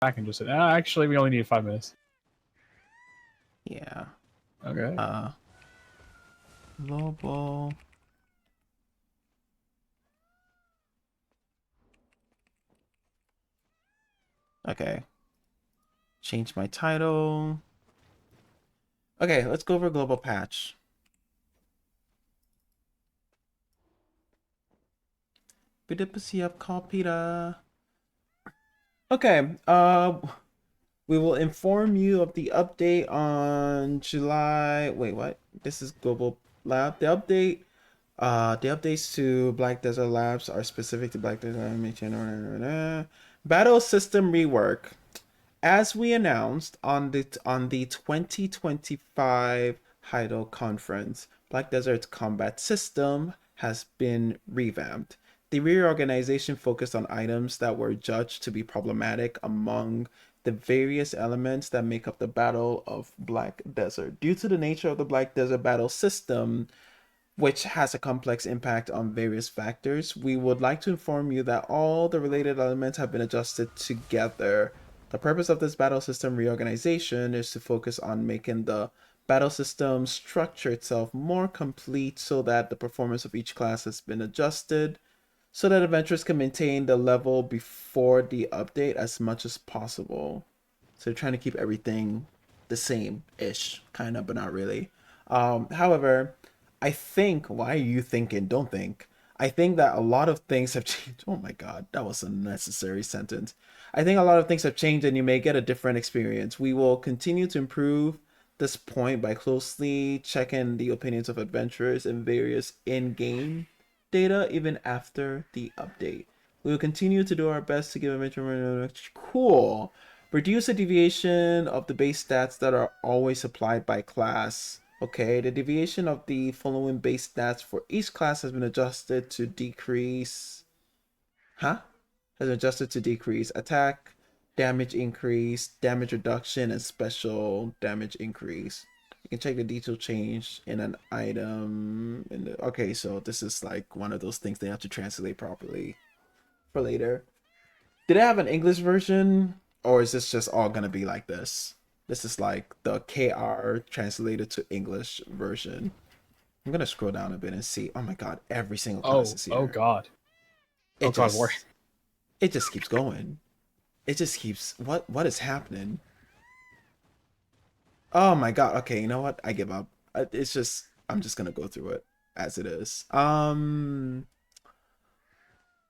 back and just said, actually, we only need 5 minutes. Yeah. Okay. Global. Okay. Change my title. Okay, let's go over global patch. Okay, we will inform you of the update on July. Wait, what? This is Global Lab. The updates to Black Desert Labs are specific to Black Desert. Battle system rework. As we announced on the 2025 Heido conference, Black Desert's combat system has been revamped. The reorganization focused on items that were judged to be problematic among the various elements that make up the Battle of Black Desert. Due to the nature of the Black Desert battle system, which has a complex impact on various factors, we would like to inform you that all the related elements have been adjusted together. The purpose of this battle system reorganization is to focus on making the battle system structure itself more complete so that the performance of each class has been adjusted so that adventurers can maintain the level before the update as much as possible. So they're trying to keep everything the same-ish, kind of, but not really. However, I think, why are you thinking? Don't think. I think that a lot of things have changed. Oh my god, that was a necessary sentence. I think a lot of things have changed and you may get a different experience. We will continue to improve this point by closely checking the opinions of adventurers and various in-game data even after the update. We will continue to do our best to give adventure cool. Reduce the deviation of the base stats that are always applied by class. Okay, the deviation of the following base stats for each class has been adjusted to decrease. Has been adjusted to decrease attack, damage increase, damage reduction, and special damage increase. You can check the detail change in an item. Okay, so this is like one of those things they have to translate properly for later. Did it have an English version, or is this just all gonna be like this? This is like the KR translated to English version. I'm gonna scroll down a bit and see. Oh my god, every single class is here. Oh god. It God, it just keeps going. It just keeps what is happening? Oh my god. Okay, you know what? I give up. It's just I'm just gonna go through it as it is.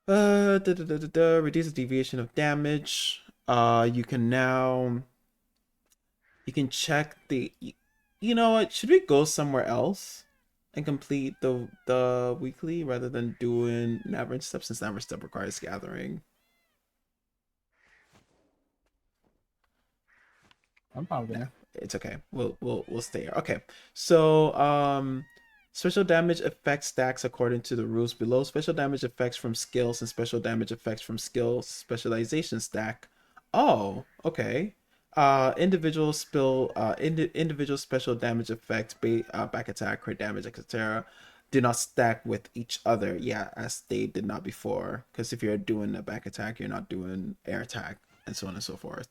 Reduce the deviation of damage. You can now you can check the. You know what? Should we go somewhere else and complete the weekly rather than doing an average step, since average step requires gathering? I'm fine with it. It's okay. We'll stay here. Okay. So special damage effect stacks according to the rules below. Special damage effects from skills and special damage effects from skill specialization stack. Oh, okay. Individual individual special damage effects, back attack, crit damage, etc. do not stack with each other. Yeah, as they did not before. Because if you're doing a back attack, you're not doing air attack, and so on and so forth.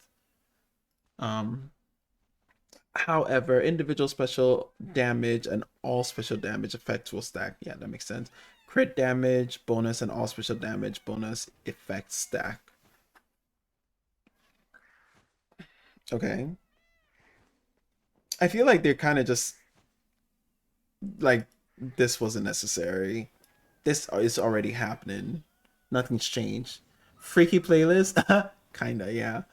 However, individual special damage and all special damage effects will stack. Yeah, that makes sense. Crit damage bonus and all special damage bonus effects stack. Okay. I feel like they're kind of just like this wasn't necessary. This is already happening. Nothing's changed. Freaky playlist? Kinda, yeah.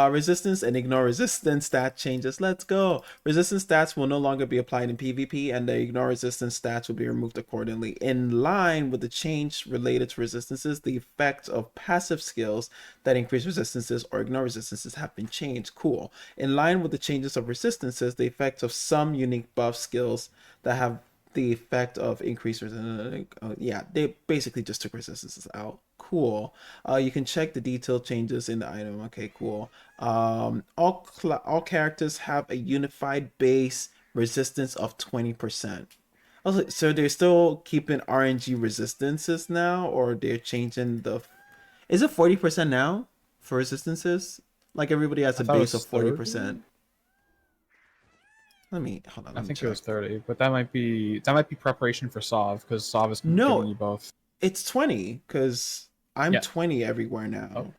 Resistance and ignore resistance stat changes. Let's go. Resistance stats will no longer be applied in PvP, and the ignore resistance stats will be removed accordingly. In line with the change related to resistances, the effect of passive skills that increase resistances or ignore resistances have been changed. Cool. In line with the changes of resistances, the effect of some unique buff skills that have the effect of increased resistance. Yeah, they basically just took resistances out. Cool. You can check the detailed changes in the item. Okay, cool. All characters have a unified base resistance of 20%. Also, so they're still keeping RNG resistances now, or they're changing the. Is it 40% now for resistances? Like everybody has I a thought it base of was 30. 40%. Hold on, I let me think it was check. 30, but that might be preparation for Sov because Sov is giving No, you both. it's 20 because I'm Yeah. 20 everywhere Oh, now.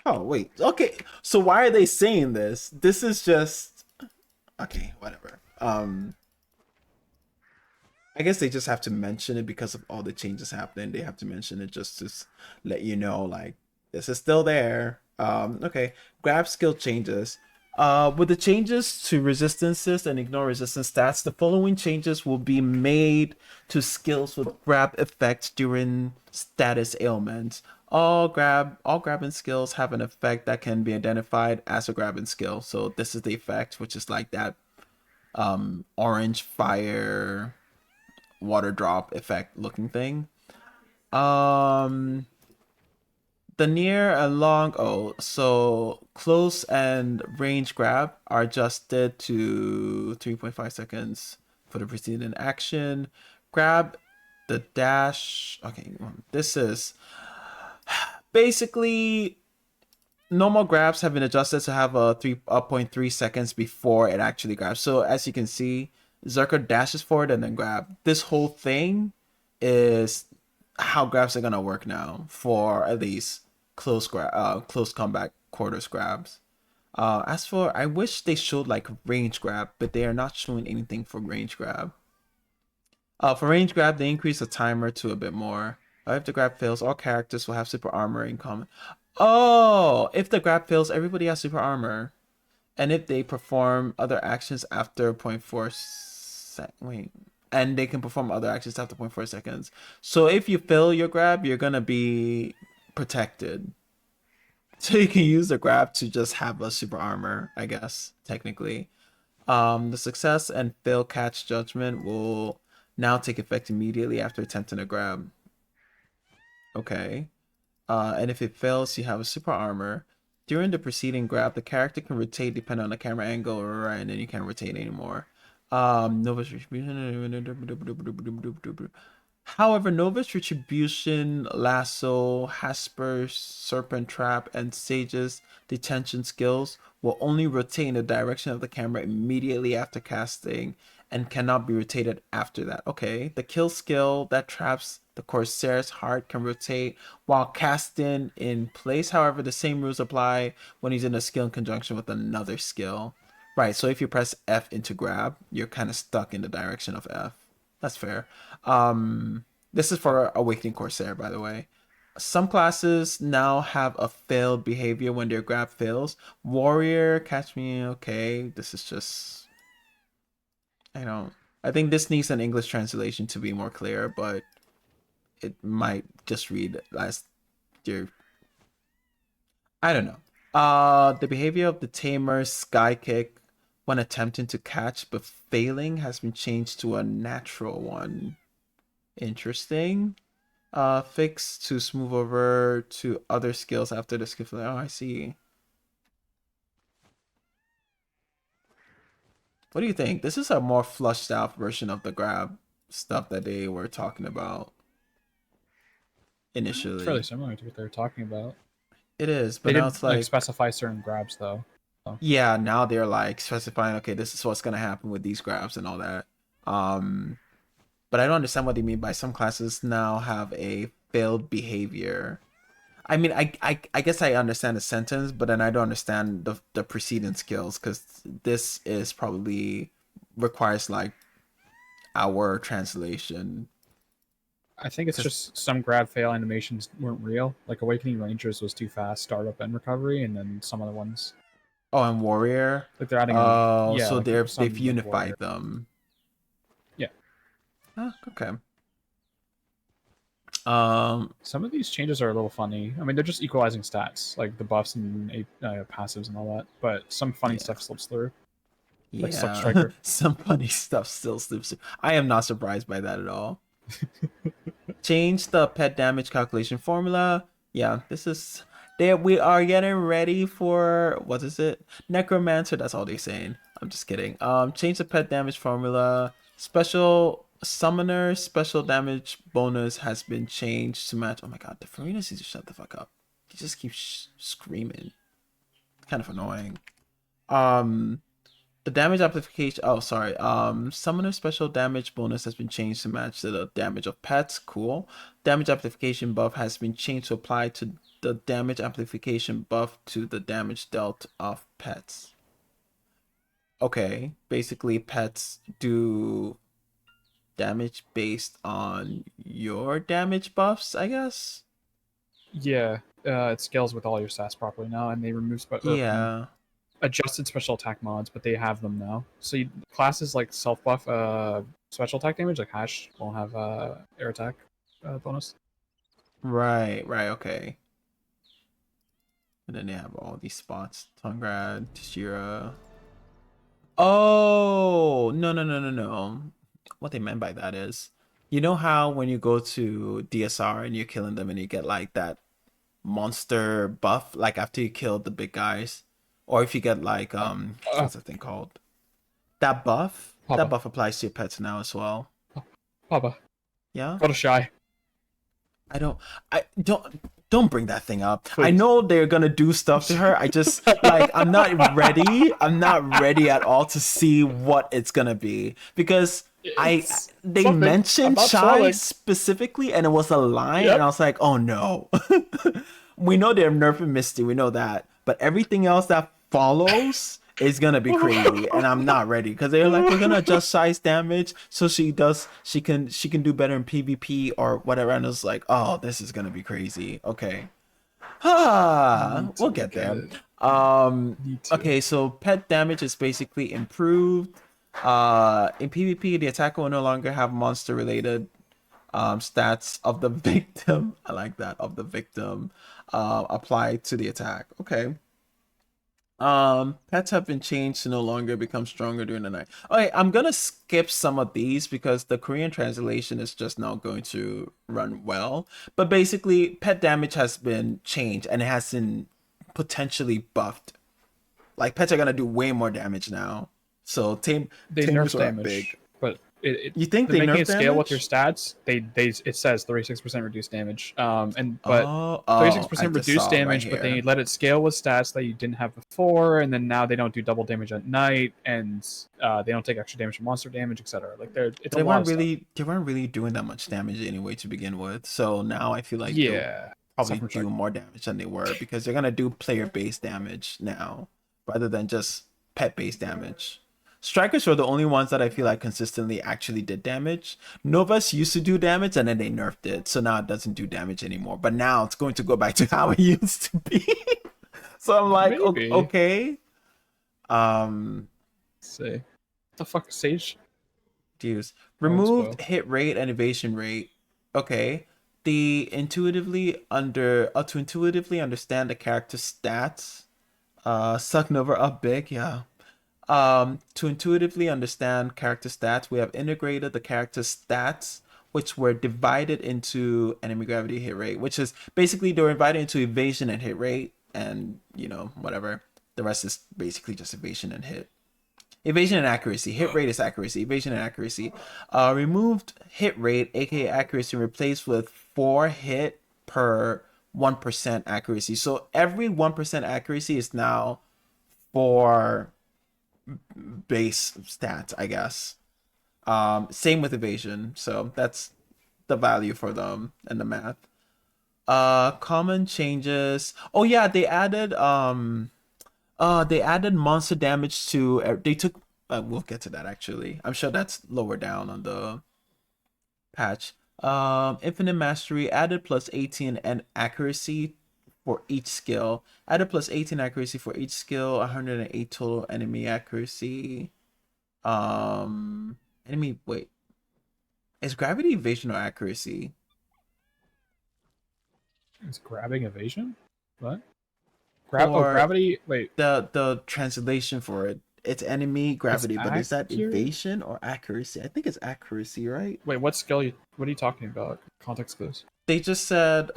Oh, wait. Okay. So why are they saying this? This is just okay, whatever. I guess they just have to mention it because of all the changes happening. They have to mention it just to let you know, like, this is still there. Okay. Grab skill changes. With the changes to resistances and ignore resistance stats, the following changes will be made to skills with grab effects during status ailments. All grabbing skills have an effect that can be identified as a grabbing skill. So this is the effect, which is like that orange fire water drop effect looking thing. Um the near and long so close and range grab are adjusted to 3.5 seconds for the preceding action. Grab the dash. Okay, this is basically normal grabs have been adjusted to have a 3.3 seconds before it actually grabs. So as you can see, Zerker dashes forward and then grab. This whole thing is how grabs are gonna work now for at least close combat quarters grabs. As for, I wish they showed like range grab, but they are not showing anything for range grab. For range grab, they increase the timer to a bit more. If the grab fails, all characters will have super armor in common. Oh, if the grab fails, everybody has super armor. And if they perform other actions after zero point 0.4 wait. And they can perform other actions after 0.4 seconds. So if you fail your grab, you're gonna be protected. So you can use the grab to just have a super armor, I guess, technically. The success and fail catch judgment will now take effect immediately after attempting a grab. Okay. And if it fails, you have a super armor. During the preceding grab, the character can rotate depending on the camera angle, right? And then you can't rotate anymore. Nova's Retribution. However, Nova's Retribution, Lasso, Hasper's Serpent Trap, and Sage's Detention skills will only rotate in the direction of the camera immediately after casting and cannot be rotated after that. Okay, the kill skill that traps the Corsair's heart can rotate while casting in place. However, the same rules apply when using a skill in conjunction with another skill. Right, so if you press F into grab, you're kind of stuck in the direction of F. That's fair. This is for Awakening Corsair, by the way. Some classes now have a failed behavior when their grab fails. Warrior, catch me, okay. This is just, I don't. I think this needs an English translation to be more clear, but it might just read as your. I don't know. The behavior of the tamer sky kick when attempting to catch but failing has been changed to a natural one. Interesting. Fix to smooth over to other skills after the skill. Oh, I see. What do you think? This is a more flushed out version of the grab stuff that they were talking about it's fairly initially. similar to what they were talking about. It is, They but now didn't it's like like, specify certain grabs though. So, yeah, now they're like specifying, okay, this is what's gonna happen with these grabs and all that. But I don't understand what they mean by some classes now have a failed behavior. I mean, I guess I understand the sentence, but then I don't understand the preceding skills because this is probably requires like our translation. I think it's 'Cause, just some grab fail animations weren't real. Like Awakening Rangers was too fast, startup and recovery, and then some other ones oh, and warrior. like they're adding in Oh, yeah, so like they've some like warrior. unified them. Yeah, Oh, okay. Um, some of these changes are a little funny. I mean, they're just equalizing stats, like the buffs and passives and all that. But some funny yeah, stuff slips through, like Suck yeah. Striker. Some funny stuff still slips. I am not surprised by that at all. Change the pet damage calculation formula. Yeah, this is there. We are getting ready for what is it? Necromancer. That's all they're saying. I'm just kidding. Change the pet damage formula. Special summoner special damage bonus has been changed to match. Oh my god, the Farina needs to shut the fuck up. He just keeps screaming. kind of annoying. Um, the damage amplification. Oh, sorry. Summoner special damage bonus has been changed to match the damage of pets. Cool. Damage amplification buff has been changed to apply to the damage amplification buff to the damage dealt of pets. Okay, basically pets do damage based on your damage buffs, I guess. Yeah, it scales with all your stats properly now, and they remove Yeah. adjusted special attack mods, but they have them now. So classes like self buff special attack damage, like Hash, won't have air attack bonus. Right, okay. And then they have all these spots. Tungrad, Tashira. Oh, no. What they meant by that is, you know how when you go to DSR and you're killing them and you get like that monster buff, like after you kill the big guys? Or if you get like, what's that thing called? That buff? Papa. That buff applies to your pets now as well. Papa. Yeah? Go to Shy. I don't bring that thing up. Please. I know they're gonna do stuff to her. I just like I'm not ready. I'm not ready at all to see what it's gonna be because they mentioned Shy specifically and it was a line and I was like, oh no. We know they're nerfing Misty, we know that, but everything else that follows is gonna be crazy and I'm not ready because they're like, we're gonna adjust size damage so she can do better in PvP or whatever, and it's like, oh, this is gonna be crazy. Okay. We'll get there. Okay, so pet damage is basically improved. In PvP, the attacker will no longer have monster related stats of the victim. I like that, of the victim applied to the attack. Okay. Pets have been changed to no longer become stronger during the night. Okay, I'm gonna skip some of these because the Korean translation is just not going to run well. But basically, pet damage has been changed and it has been potentially buffed. Like pets are gonna do way more damage now. So they nerf damage, big. But you think they nerf making it scale damage? with your stats? It says 36% reduced damage. But 36% reduced damage, but they let it scale with stats that you didn't have before, and then now they don't do double damage at night, and they don't take extra damage from monster damage, etc. Like they weren't really doing that much damage anyway to begin with. So now I feel like they'll probably do more damage than they were because they're gonna do player based damage now rather than just pet based damage. Strikers were the only ones that I feel like consistently actually did damage. Novus used to do damage and then they nerfed it. So now it doesn't do damage anymore. But now it's going to go back to how it used to be. So I'm like, okay. Say. What the fuck is Sage? Use. Removed hit rate and evasion rate. Okay. To intuitively understand the character's stats. Suck Nova up big, yeah. To intuitively understand character stats, we have integrated the character stats, which were divided into enemy gravity, hit rate, which is basically they're divided into evasion and hit rate, and whatever. The rest is basically just evasion and hit. Evasion and accuracy. Hit rate is accuracy. Evasion and accuracy. Removed hit rate, aka accuracy, replaced with 4 hit per 1% accuracy. So every 1% accuracy is now 4 base stats, I guess. Same with evasion, so that's the value for them and the math. Common changes. Oh yeah, they added monster damage to they took we'll get to that actually. I'm sure that's lower down on the patch. Infinite mastery added plus 18 and accuracy for each skill. Added plus 18 accuracy for each skill, 108 total enemy accuracy. Wait. Is gravity evasion or accuracy? Is grabbing evasion? What? Gravity. Wait. The translation for it. It's enemy gravity, but is that evasion or accuracy? I think it's accuracy, right? Wait, what skill? What are you talking about? Context clues. They just said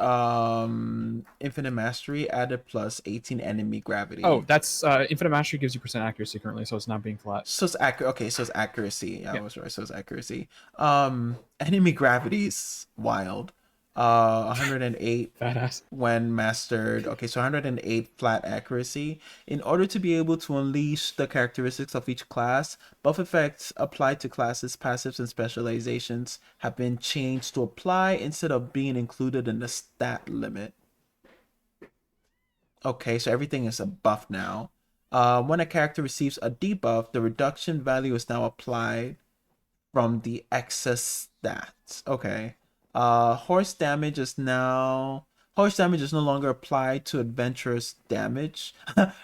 infinite mastery added plus 18 enemy gravity. Oh, that's infinite mastery gives you % accuracy currently, so it's not being flat. So it's okay, so it's accuracy. Yeah, I was right. So it's accuracy. Enemy gravity is wild. 108 Badass. when mastered. Okay, so 108 flat accuracy. In order to be able to unleash the characteristics of each class, buff effects applied to classes, passives, and specializations have been changed to apply instead of being included in the stat limit. Okay, so everything is a buff now. When a character receives a debuff, the reduction value is now applied from the excess stats. Okay. Horse damage is no longer applied to adventurous damage.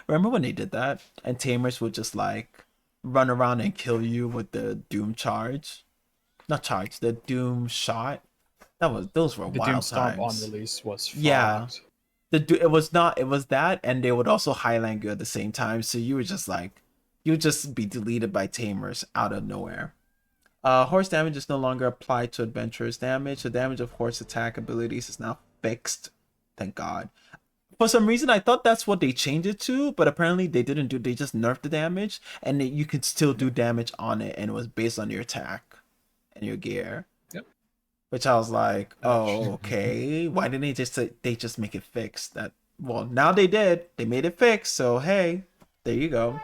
Remember when they did that? And tamers would just like run around and kill you with the doom charge. Not charge, the doom shot. Those were The Doom wild Stomp on times. release was Yeah. fucked. It was not, it was that, and they would also highland you at the same time, so you would just like you would just be deleted by tamers out of nowhere. Horse damage is no longer applied to adventurers damage. The damage of horse attack abilities is now fixed. Thank God. For some reason, I thought that's what they changed it to, but apparently they didn't do. They just nerfed the damage, and you could still do damage on it, and it was based on your attack and your gear. Yep. Which I was like, oh, okay. Why didn't they just make it fixed? That well, now they did. They made it fixed. So hey, there you go.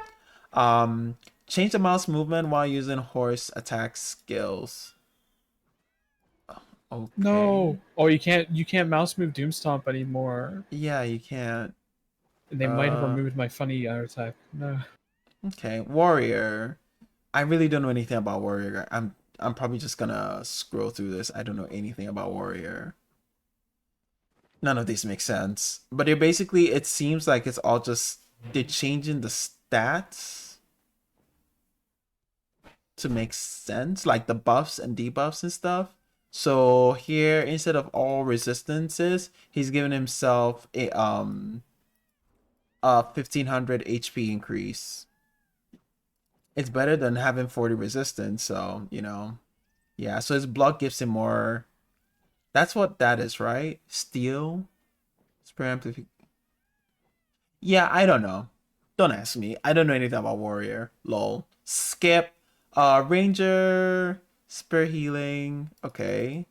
Change the mouse movement while using horse attack skills. Okay. No. Oh, you can't mouse move Doom Stomp anymore. Yeah, you can't. And they might have removed my funny attack. No. Okay, warrior. I really don't know anything about warrior. I'm probably just gonna scroll through this. I don't know anything about warrior. None of these make sense. But they're basically, it seems like it's all just they're changing the stats to make sense, like the buffs and debuffs and stuff. So here, instead of all resistances, he's giving himself a 1500 HP increase. It's better than having 40 resistance, so you know, yeah. So his block gives him more. That's what that is, right? Steel, spray amplification. Yeah, I don't know. Don't ask me. I don't know anything about warrior. Lol. Skip. Ranger, spear healing. Okay.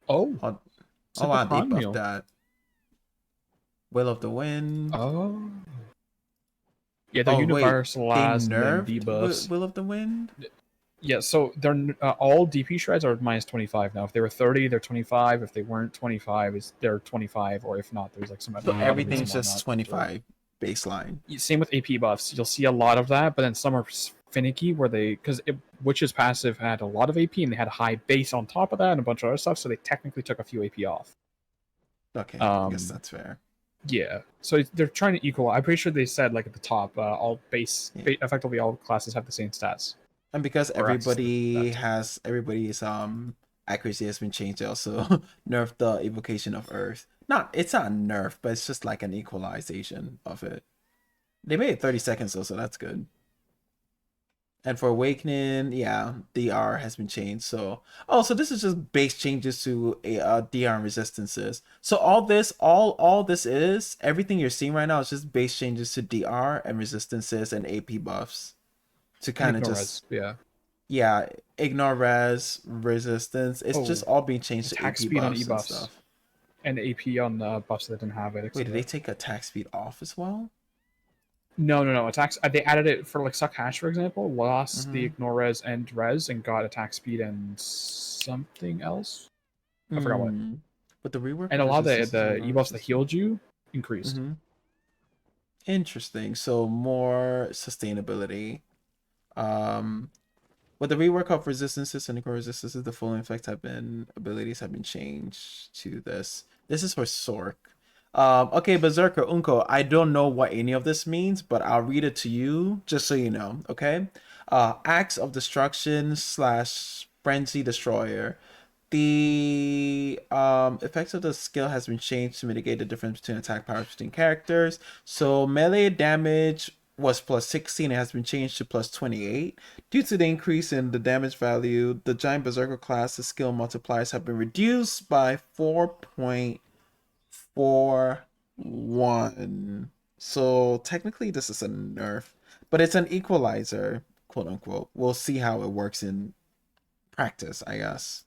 Oh. Oh wow, they buffed that. Will of the Wind. Oh. Yeah, they're universal last and then debuffs. Will of the Wind? Yeah, so they're all DP shreds are minus 25 now. If they were 30, they're 25. If they weren't 25, they're 25. Or if not, there's like some so everything's just 25 baseline. Same with AP buffs. You'll see a lot of that, but then some are finicky where because Witch's passive had a lot of AP and they had a high base on top of that and a bunch of other stuff, so they technically took a few AP off. Okay, I guess that's fair. Yeah, so they're trying to equal. I'm pretty sure they said like at the top, all effectively all classes have the same stats. And because everybody's accuracy has been changed, they also nerfed the evocation of Earth. It's not nerf, but it's just like an equalization of it. They made it 30 seconds though, so that's good. And for Awakening, yeah, DR has been changed. So this is just base changes to DR and resistances. So all this is everything you're seeing right now is just base changes to DR and resistances and AP buffs to kind of just ignore res resistance. It's just all being changed to AP speed on buffs e-buffs and stuff. And AP on buffs that didn't have it. Wait, did they take attack speed off as well? No. Attacks. They added it for like Suck Hash, for example. Lost the ignore res and got attack speed and something else. I forgot what. But the rework and a lot of the e-buffs that healed you increased. Interesting. So more sustainability. With the rework of resistances and resistances, the full effects abilities have been changed to this. This is for Sork. Okay, Berserker Unko, I don't know what any of this means, but I'll read it to you just so you know, okay? Axe of Destruction / Frenzy Destroyer. The effects of the skill has been changed to mitigate the difference between attack powers between characters. So melee damage was plus 16, it has been changed to plus 28. Due to the increase in the damage value, the Giant Berserker class's skill multipliers have been reduced by 4.41. So technically this is a nerf, but it's an equalizer, quote unquote. We'll see how it works in practice, I guess.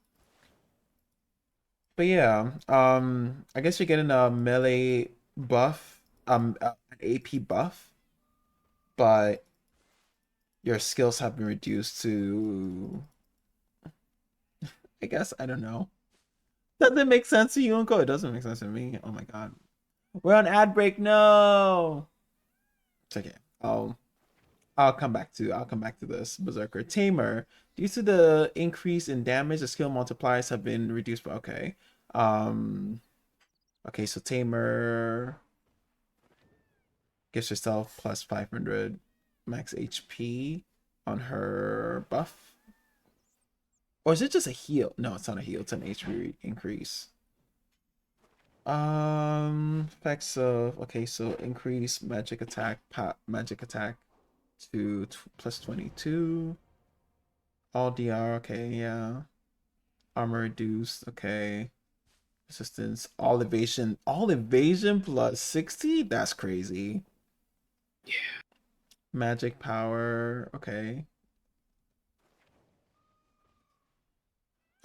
But yeah, I guess you're getting a melee buff, an AP buff, but your skills have been reduced to, I guess, I don't know. Does it make sense to you, Uncle? It doesn't make sense to me. Oh my god. We're on ad break. No. It's okay. I'll come back to this. Berserker Tamer. Due to the increase in damage, the skill multipliers have been reduced by okay. Um okay, so Tamer gives herself plus 500 max HP on her buff. Or is it just a heal? No, it's not a heal, it's an HP increase. Effects of okay, so increase magic attack to plus 22. All DR, okay, yeah. Armor reduced, okay. Resistance, all evasion plus 60? That's crazy. Yeah. Magic power, okay.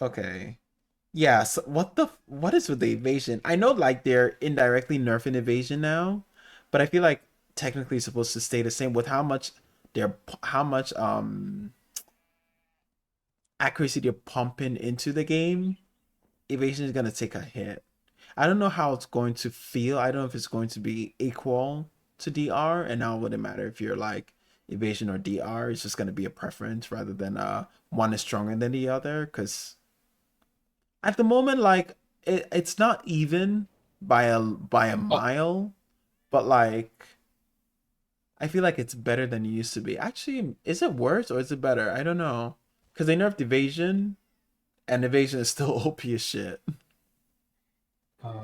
Okay. Yeah, so what is with the evasion? I know like they're indirectly nerfing evasion now, but I feel like technically it's supposed to stay the same with how much accuracy they're pumping into the game. Evasion is gonna take a hit. I don't know how it's going to feel. I don't know if it's going to be equal to DR, and now it wouldn't matter if you're like evasion or DR. It's just gonna be a preference rather than one is stronger than the other. Because at the moment, like it's not even by a Oh, mile, but like I feel like it's better than it used to be. Actually, is it worse or is it better? I don't know. Because they nerfed evasion, and evasion is still OP as shit. uh,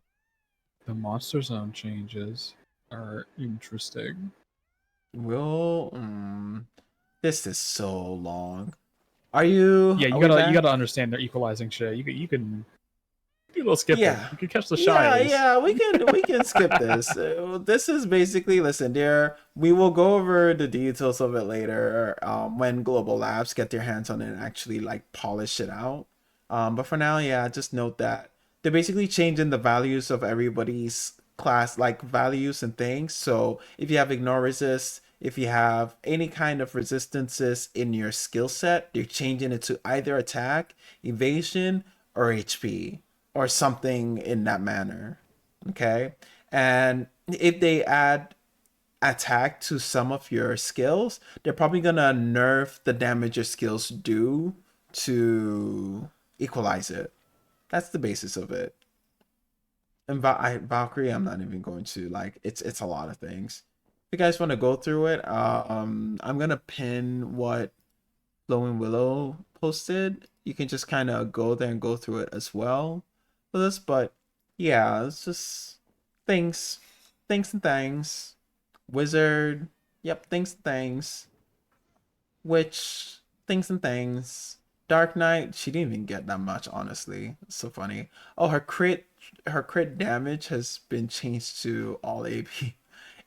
the monster zone changes are interesting. Will this is so long. Yeah, Are we you back? gotta understand they're equalizing shit. You can do a little skipping. Yeah. You can catch the Yeah, shies. yeah, we can skip this. This is basically listen, there we will go over the details of it later when Global Labs get their hands on it and actually like polish it out. But for now, yeah, just note that they're basically changing the values of everybody's class like values and things. So if you have ignore resist, if you have any kind of resistances in your skill set, they're changing it to either attack, evasion, or HP or something in that manner. Okay. And if they add attack to some of your skills, they're probably gonna nerf the damage your skills do to equalize it. That's the basis of it. And Valkyrie, I'm not even going to like. It's a lot of things. If you guys want to go through it, I'm gonna pin what Flowing Willow posted. You can just kind of go there and go through it as well with us. But yeah, it's just things, things and things. Wizard, yep, things and things. Witch, things and things. Dark Knight, she didn't even get that much, honestly. It's so funny. Oh, her crit damage has been changed to all AP.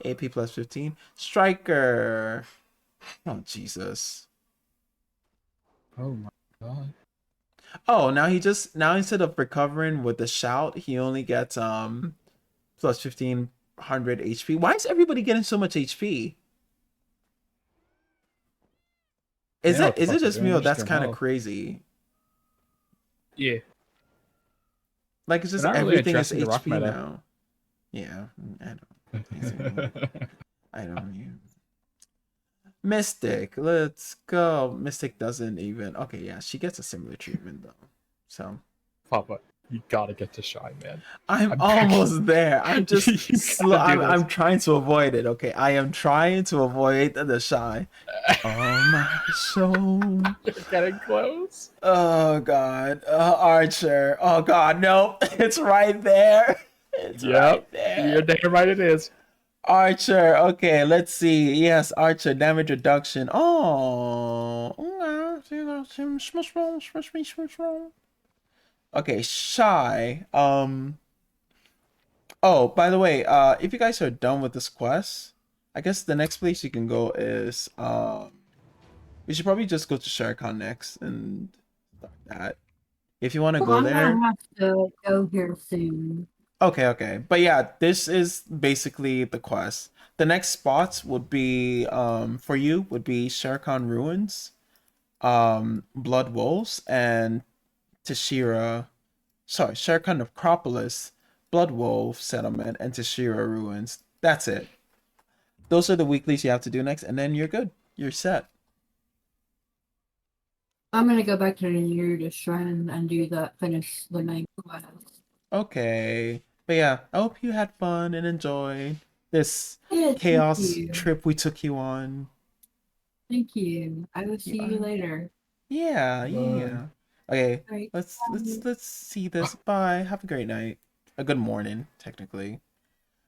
AP plus 15. Striker. Oh, Jesus. Oh my god. Oh, now instead of recovering with the shout, he only gets plus 1500 HP. Why is everybody getting so much HP? They know what the Is fuck it they're just me doing. or They're just that's giving kind of health. crazy? Yeah. Like it's They're just not really everything is addressing the rock HP meta. now. Yeah, I don't. I don't even. Mystic, let's go. Mystic doesn't even. Okay, yeah, she gets a similar treatment though. So Papa, you gotta get to shy, man. I'm I'm begging. almost there. I'm just You slow. gotta do this. I'm trying to avoid it. Okay, I am trying to avoid the shy. So. You're getting close. Oh God, Archer. Oh God, no, it's right there. It's right Yep. You're there. damn right it is. Archer. Okay, let's see. Yes, Archer damage reduction. Oh. Okay, shy. Oh, by the way, if you guys are done with this quest, I guess the next place you can go is we should probably just go to Sharkon next and start that. If you want to Well, go I'm gonna there, have to go here soon. okay. But yeah, this is basically the quest. The next spots would be for you would be Sharkan Ruins, Blood Wolves, and Tashira. Sorry, Sharkan Necropolis, Blood Wolf Settlement, and Tashira Ruins. That's it. Those are the weeklies you have to do next, and then you're good. You're set. I'm gonna go back to the Neruda Shrine and do that, finish the main quest. Okay. But yeah, I hope you had fun and enjoyed this Yeah, thank chaos you. trip we took you on. Thank you. I will You see you are. later. Yeah, Bye. yeah. Okay, All right. let's Bye. let's let's see this. Bye. Have a great night. A good morning, technically.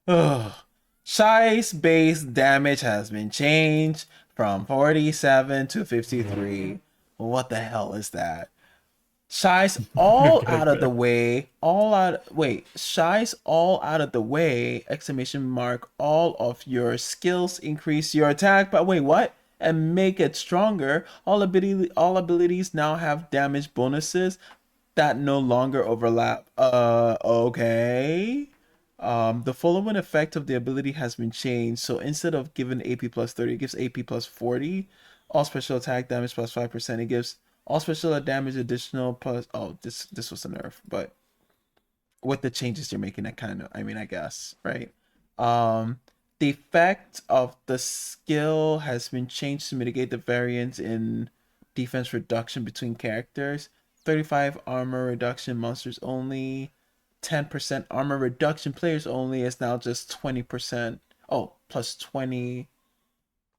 Ugh. Shice base damage has been changed from 47 to 53. What the hell is that? Shies all Okay, out of the fair. way. All out. Wait. Shies all out of the way. Exclamation mark. All of your skills increase your attack. But wait, what? And make it stronger. All abilities now have damage bonuses that no longer overlap. Okay. The following effect of the ability has been changed. So instead of giving AP plus 30, it gives AP plus 40. All special attack damage plus 5%. It gives all special damage additional plus. Oh, this was a nerf, but with the changes you're making, that kind of, I mean, I guess, right? Um, the effect of the skill has been changed to mitigate the variance in defense reduction between characters. 35 armor reduction monsters only. 10% armor reduction players only is now just 20%. Oh, plus 20.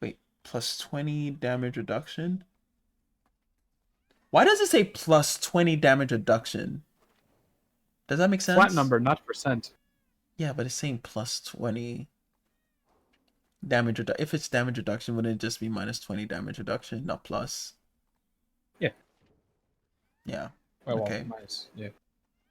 Wait, plus 20 damage reduction? Why does it say plus 20 damage reduction? Does that make Flat sense? number, not percent. Yeah, but it's saying plus 20 damage reduction. If it's damage reduction, wouldn't it just be minus 20 damage reduction, not plus? Yeah. Yeah. Well, Okay. minus. Yeah.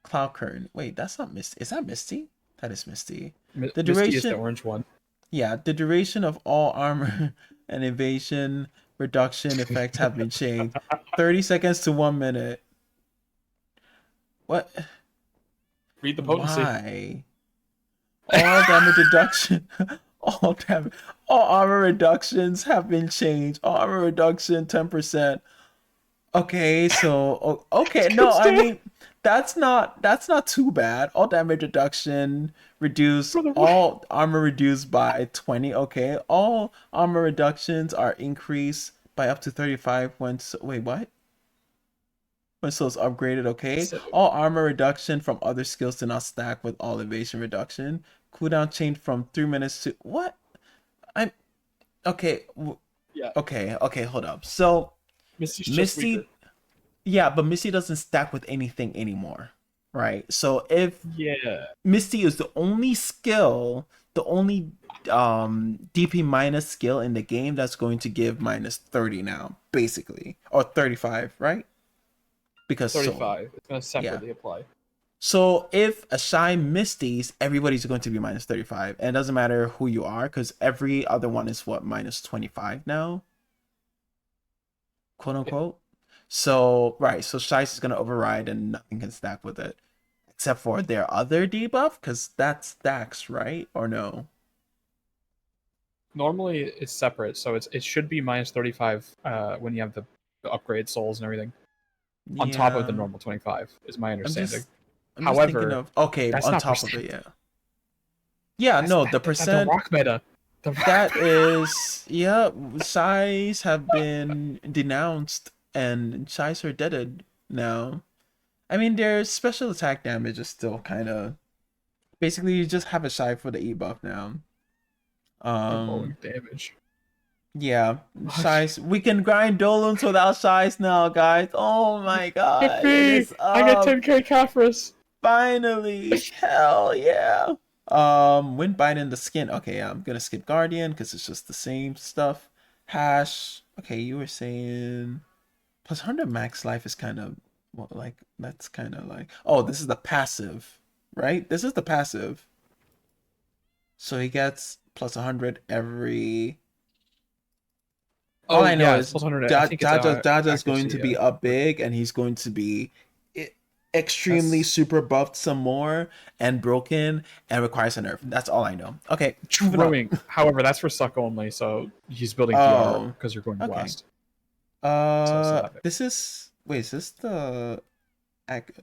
Cloud Curtain. Wait, that's not Misty. Is that Misty? That is Misty. The Misty is the duration. orange one. Yeah, the duration of all armor and evasion reduction effects have been changed. 30 seconds to 1 minute. What? Read the potency. Why? All damage reduction. all damage. All armor reductions have been changed. All armor reduction 10%. Okay, so okay, no, I mean that's not too bad. All damage reduction reduce, Brother, what? all armor reduced by 20. Okay, all armor reductions are increased by up to 35 when wait, what? When souls upgraded, okay. So, All armor reduction from other skills do not stack with all evasion reduction. Cooldown changed from 3 minutes to what? I'm okay. yeah. Okay, hold up. So Misty's just weaker. Misty, yeah, but Misty doesn't stack with anything anymore, right? So if Yeah. Misty is the only skill, the only DP minus skill in the game that's going to give minus 30 now, basically, or 35, right? Because soul, 35. It's going to yeah. separately apply. So if a shy Misty's, everybody's going to be minus 35, and it doesn't matter who you are, because every other one is what, minus 25 now, quote unquote. So right, so Shice is gonna override and nothing can stack with it. Except for their other debuff, because that stacks, right? Or no? Normally, it's separate, so it should be minus 35 when you have the upgrade souls and everything. On top of the Yeah. normal 25, is my I'm understanding. just I'm just thinking However, of okay, that's on not top of percent. it, yeah. Yeah, no, the The percent rock meta. The rock that meta. is yeah, Shies have been denounced and Shies are deaded now. I mean their special attack damage is still kinda basically you just have a shy for the E buff now. Rolling damage. Yeah, Shies. We can grind Dolans without Shies now, guys. Oh my god, it Yippee! is I get up. 10k Caphras. Finally. Hell yeah. When binding the skin. Okay, yeah, I'm gonna skip Guardian because it's just the same stuff. Hash. Okay, you were saying plus 100 max life is kind of well, like that's kind of like oh, this is the passive, right? This is the passive. So he gets plus 100 every. All Oh I know yeah, it's is plus 100. I think it's Jaja's going to accuracy. be Yeah. up big, and he's going to be it. extremely super buffed some more and broken and requires a nerf. That's all I know. Okay, moving on. However, that's for suck only, so he's building DR Oh, because you're going okay. blast. So This is wait, is this the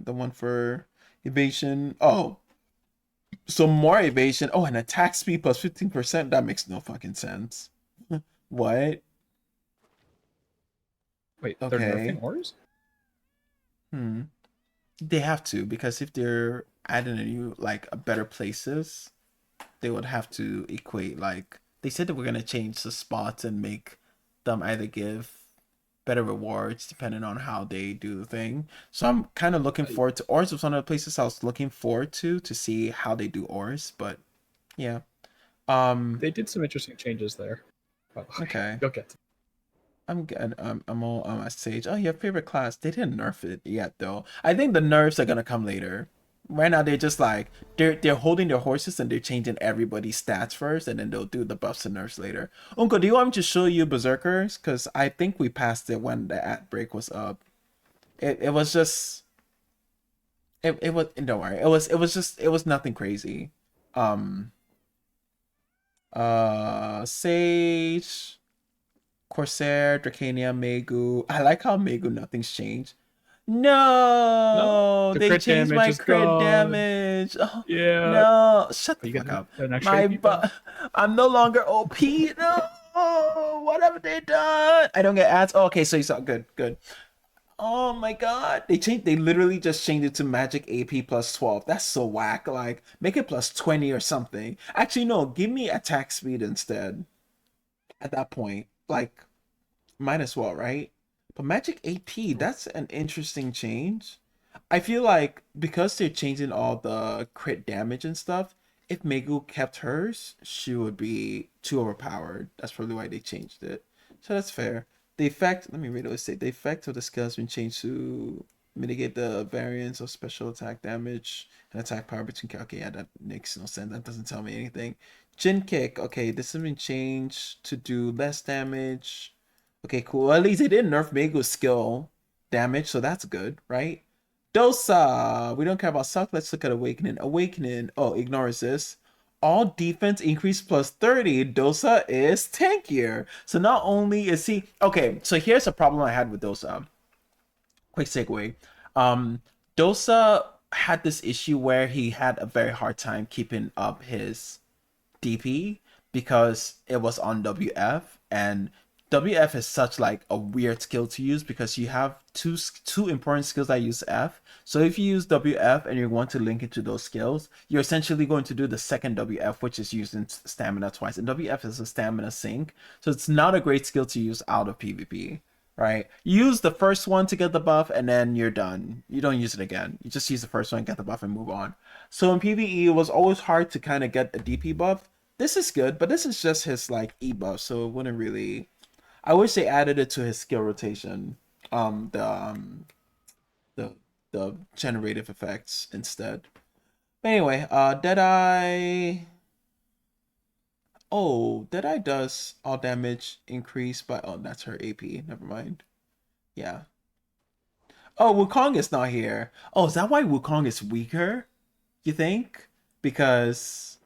one for evasion? Oh, so more evasion. Oh, and attack speed plus 15%. That makes no fucking sense. What? Wait, they're Okay. nerfing ores? They have to, because if they're adding a new like a better places, they would have to equate, like they said that we're gonna change the spots and make them either give better rewards depending on how they do the thing. So I'm kind of looking forward to ores. Was one of the places I was looking forward to see how they do ores. But yeah, they did some interesting changes there. Okay. Go get. I'm good. I'm all on my stage. Oh, your favorite class? They didn't nerf it yet, though. I think the nerfs are gonna come later. Right now, they're just like they're holding their horses and they're changing everybody's stats first, and then they'll do the buffs and nerfs later. Uncle, do you want me to show you Berserkers? Because I think we passed it when the ad break was up. It was just it was, don't worry. It was nothing crazy. Sage, Corsair, Dracania, Megu. I like how Megu nothing's changed. No, The they crit changed damage my is crit gone. damage. Oh, Yeah. no, shut the You fuck get up. an extra AP buff. I'm no longer OP. No, what have they done? I don't get ads. Oh, okay, so you saw good, good. Oh my god, they literally just changed it to magic AP plus 12. That's so whack. Like, make it plus 20 or something. Actually, no, give me attack speed instead. At that point, like, might as well, right? But magic AP, that's an interesting change. I feel like because they're changing all the crit damage and stuff, if Megu kept hers, she would be too overpowered. That's probably why they changed it. So that's fair. The effect, let me read what it say. The effect of the skill has been changed to mitigate the variance of special attack damage and attack power between. Okay, yeah, that makes no sense. That doesn't tell me anything. Jin kick. Okay, this has been changed to do less damage. Okay, cool. Well, at least they didn't nerf Megu's skill damage, so that's good, right? Dosa. We don't care about suck. Let's look at Awakening. Awakening. Oh, ignores this. All defense increase plus 30. Dosa is tankier. So not only is he... Okay, so here's a problem I had with Dosa. Quick segue. Dosa had this issue where he had a very hard time keeping up his DP because it was on WF, and WF is such like a weird skill to use because you have two important skills that use F. So if you use WF and you want to link it to those skills, you're essentially going to do the second WF, which is using stamina twice. And WF is a stamina sink, so it's not a great skill to use out of PvP. Right? Use the first one to get the buff and then you're done. You don't use it again. You just use the first one, get the buff, and move on. So in PvE, it was always hard to kind of get a DP buff. This is good, but this is just his like E buff, so it wouldn't really. I wish they added it to his skill rotation. The the generative effects instead. But anyway, Deadeye. Oh, Deadeye does all damage increase by. Oh, that's her AP. Never mind. Yeah. Oh, Wukong is not here. Oh, is that why Wukong is weaker? You think? Because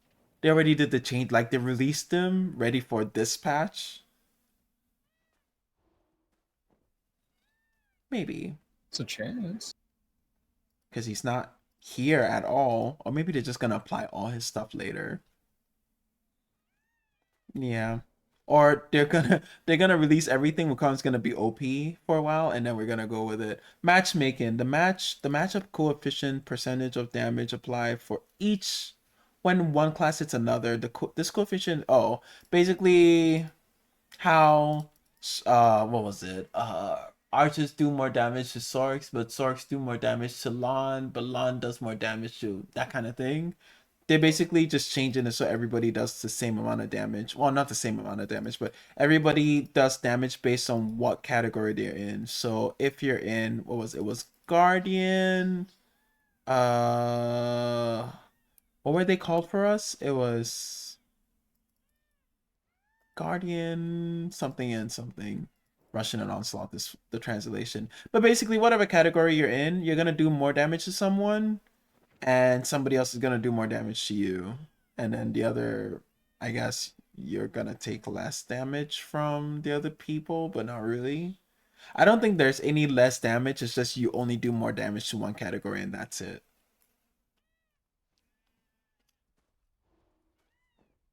they already did the change, like they released them ready for this patch. Maybe. It's a chance. Because he's not here at all. Or maybe they're just gonna apply all his stuff later. Yeah. Or they're gonna release everything. Wukong's gonna be OP for a while, and then we're gonna go with it. Matchmaking. The matchup coefficient percentage of damage applied for each when one class hits another. This coefficient, oh, basically how what was it? Archers do more damage to Sorks, but Sorks do more damage to Lan, but Lan does more damage to that kind of thing. They basically just changing it so everybody does the same amount of damage. Well, not the same amount of damage, but everybody does damage based on what category they're in. So if you're in, what was it? It was Guardian. What were they called for us? It was Guardian something and something. Rushing and Onslaught is the translation. But basically, whatever category you're in, you're gonna do more damage to someone, and somebody else is gonna do more damage to you. And then the other, I guess, you're gonna take less damage from the other people, but not really. I don't think there's any less damage. It's just you only do more damage to one category, and that's it.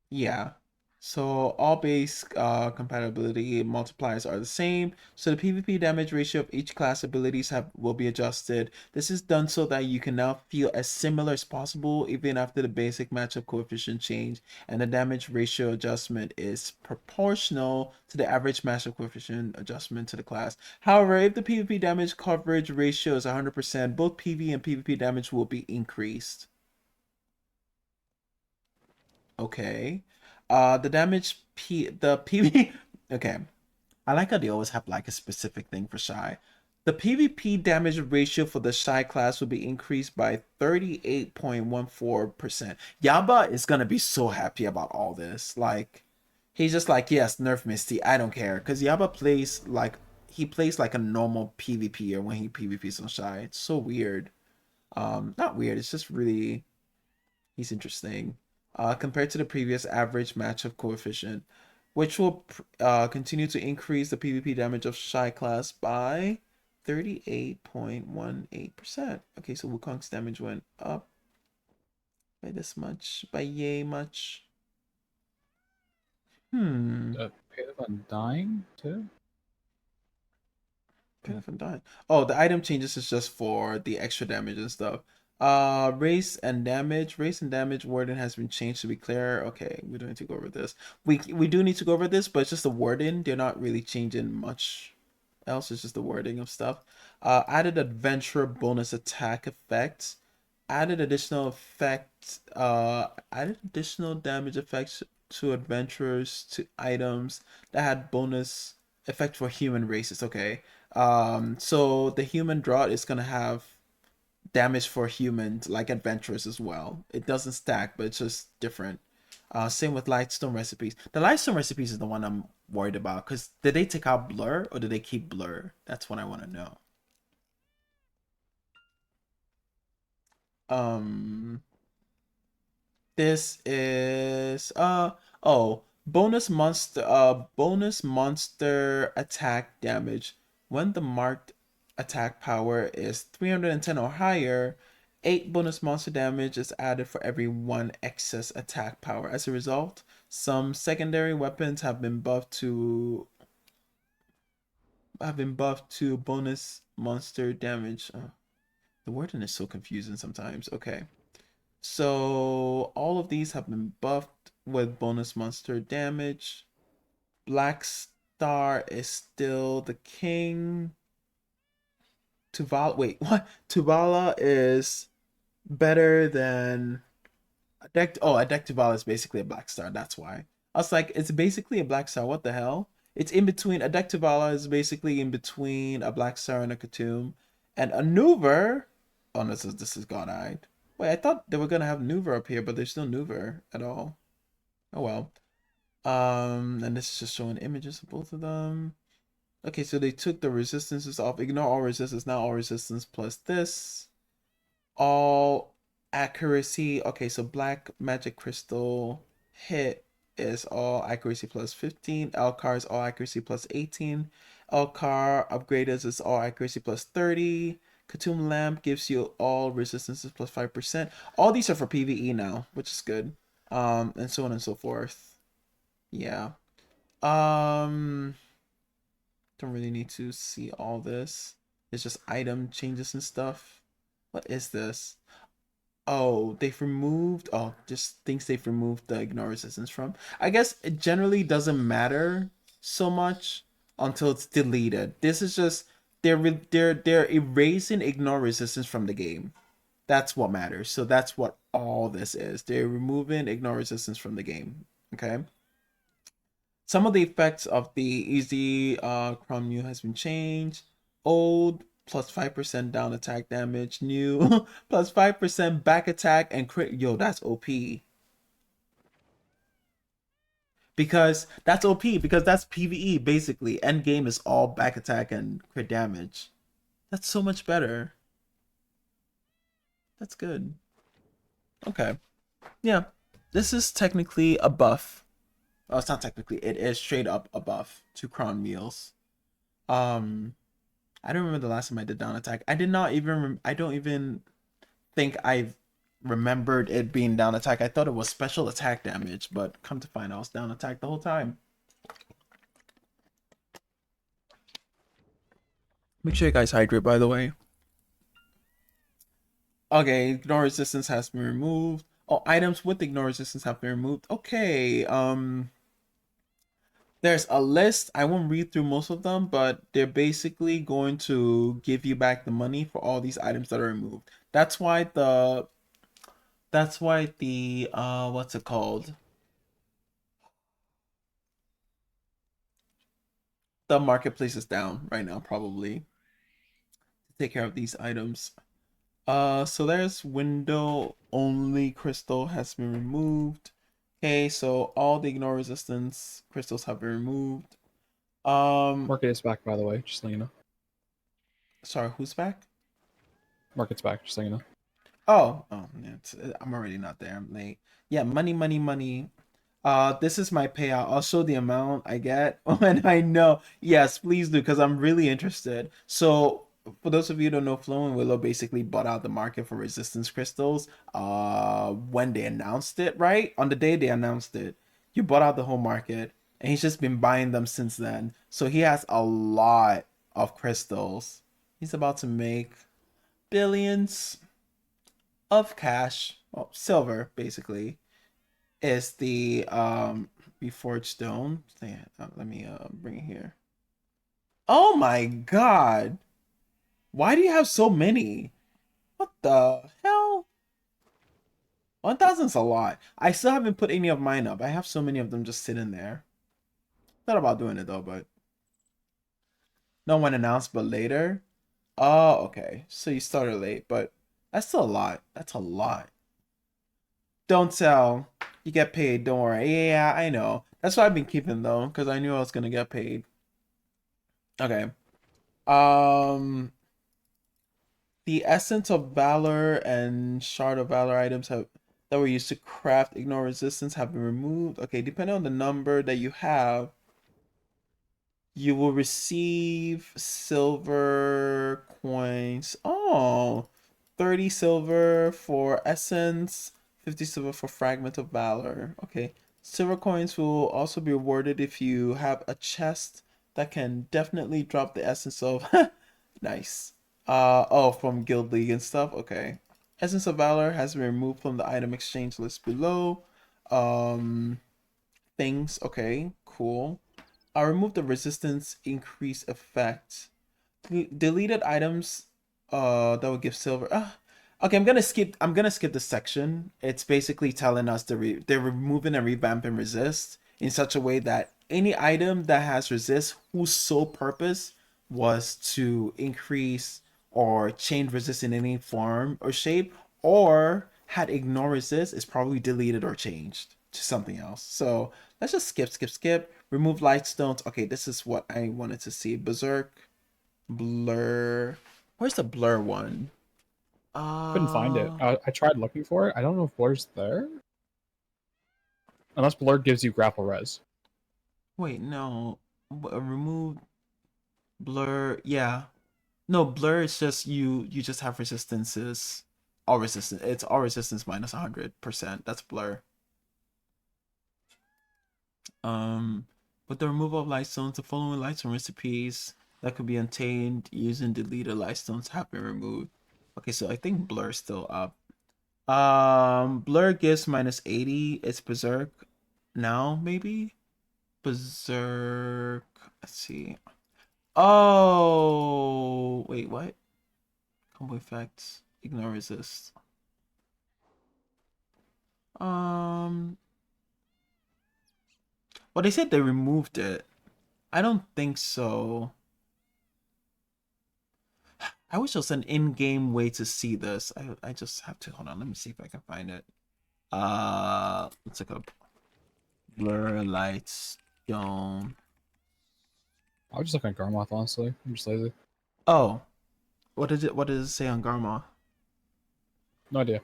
Yeah. So all base compatibility multipliers are the same. So the PvP damage ratio of each class abilities will be adjusted. This is done so that you can now feel as similar as possible even after the basic matchup coefficient change. And the damage ratio adjustment is proportional to the average matchup coefficient adjustment to the class. However, if the PvP damage coverage ratio is 100%, both PvE and PvP damage will be increased. Okay. The damage the PV okay. I like how they always have like a specific thing for Shy. The PvP damage ratio for the Shy class will be increased by 38.14%. Yaba is gonna be so happy about all this. Like, he's just like, yes, nerf Misty, I don't care. Because Yaba plays like he plays like a normal PvPer when he PvPs on Shy. It's so weird. Not weird, it's just really he's interesting. Compared to the previous average matchup coefficient, which will continue to increase the PvP damage of Shy class by 38.18%. Okay, so Wukong's damage went up by this much, by yay much. Pay on dying too? Pay on dying. Oh, the item changes is just for the extra damage and stuff. Race and damage wording has been changed to be clear. Okay, we don't need to go over this. We do need to go over this, but it's just the wording. They're not really changing much else. It's just the wording of stuff. Added adventure bonus attack effects. Added additional damage effects to adventurers to items that had bonus effect for human races. Okay. So the human drought is gonna have damage for humans like adventurers as well. It doesn't stack, but it's just different. Same with Lightstone recipes. The Lightstone recipes is the one I'm worried about because did they take out blur or did they keep blur? That's what I want to know. This is bonus monster attack damage. When the marked attack power is 310 or higher, 8 bonus monster damage is added for every 1 excess attack power. As a result, some secondary weapons have been buffed to bonus monster damage. The wording is so confusing sometimes. Okay. So all of these have been buffed with bonus monster damage. Black Star is still the king. Wait, what? Tuvala is better than a deck. Oh, a deck Tuvala is basically a Black Star. That's why. I was like, it's basically a Black Star. What the hell? It's in between. A deck Tuvala is basically in between a Black Star and a Khatum. And a Nuver. Oh, this is God-eyed. Wait, I thought they were gonna have Nuver up here, but there's no Nuver at all. Oh well. And this is just showing images of both of them. Okay, so they took the resistances off. Ignore all resistance. Now all resistance plus this. All accuracy. Okay, so black magic crystal hit is all accuracy plus 15. Elcar is all accuracy plus 18. Elcar upgraders is all accuracy plus 30. Khatum lamp gives you all resistances plus 5%. All these are for PvE now, which is good. And so on and so forth. Yeah. Don't really need to see all this. It's just item changes and stuff. What is this? Oh, they've removed, just things they've removed the ignore resistance from. I guess it generally doesn't matter so much until it's deleted. This is just, they're erasing ignore resistance from the game. That's what matters. So that's what all this is. They're removing ignore resistance from the game. Okay. Some of the effects of the easy Chrome New has been changed. Old plus 5% down attack damage. New plus 5% back attack and crit. Yo, that's OP. because that's OP, because that's PVE basically. End game is all back attack and crit damage. That's so much better. That's good. Okay. Yeah. This is technically a buff. Oh, it's not technically. It is straight up a buff to Cron Meals. I don't remember the last time I did down attack. I did not even. I don't even think I've remembered it being down attack. I thought it was special attack damage, but come to find out, I was down attack the whole time. Make sure you guys hydrate, by the way. Okay, ignore resistance has been removed. Oh, items with ignore resistance have been removed. Okay, there's a list. I won't read through most of them, but they're basically going to give you back the money for all these items that are removed. That's why the what's it called? The marketplace is down right now, probably, to take care of these items. So there's window only crystal has been removed. Okay, so all the ignore resistance crystals have been removed. Market is back, by the way, just so you know. Sorry, who's back? Market's back, just so you know. Oh, yeah, I'm already not there. I'm late. Yeah, money. This is my payout. I'll show the amount I get when I know. Yes, please do, because I'm really interested. So, for those of you who don't know, Flo and Willow basically bought out the market for resistance crystals. When they announced it, right? On the day they announced it, you bought out the whole market, and he's just been buying them since then. So he has a lot of crystals. He's about to make billions of cash, well, silver basically, is the reforged stone. Let me bring it here. Oh my god, why do you have so many? What the hell? 1,000's a lot. I still haven't put any of mine up. I have so many of them just sitting there. Thought about doing it though, but no one announced. But later. Oh, okay, so you started late, but that's still a lot. That's a lot. Don't tell. You get paid. Don't worry. Yeah, I know. That's why I've been keeping though, because I knew I was gonna get paid. Okay. The essence of valor and shard of valor items that were used to craft ignore resistance have been removed. Okay, depending on the number that you have, you will receive silver coins. Oh, 30 silver for essence, 50 silver for fragment of valor. Okay. Silver coins will also be awarded if you have a chest that can definitely drop the essence of nice. Oh, from Guild League and stuff. Okay. Essence of Valor has been removed from the item exchange list below. Things. Okay, cool. I'll remove the resistance increase effect. Deleted items that will give silver. Okay, I'm gonna skip this section. It's basically telling us they're removing and revamping resist in such a way that any item that has resist whose sole purpose was to increase or change resist in any form or shape, or had ignore resist, is probably deleted or changed to something else. So let's just skip. Remove light stones. Okay, this is what I wanted to see. Berserk, blur. Where's the blur one? Couldn't find it. I tried looking for it. I don't know if Blur's there. Unless Blur gives you grapple res. Wait, no. Remove blur. Yeah. No, blur is just you just have resistances. All resistance. It's all resistance minus 100%. That's blur. With the removal of light stones, the following lightstone recipes that could be obtained using deleted light stones have been removed. Okay, so I think blur's still up. Blur gives minus 80. It's berserk now, maybe? Berserk. Let's see. Oh, wait, what? Combo effects. Ignore resist. Well, they said they removed it. I don't think so. I wish there was an in-game way to see this. I just have to hold on. Let me see if I can find it. Let's look up Blur, light, stone. I was just looking at Garmoth, honestly. I'm just lazy. Oh, what does it say on Garmoth? No idea.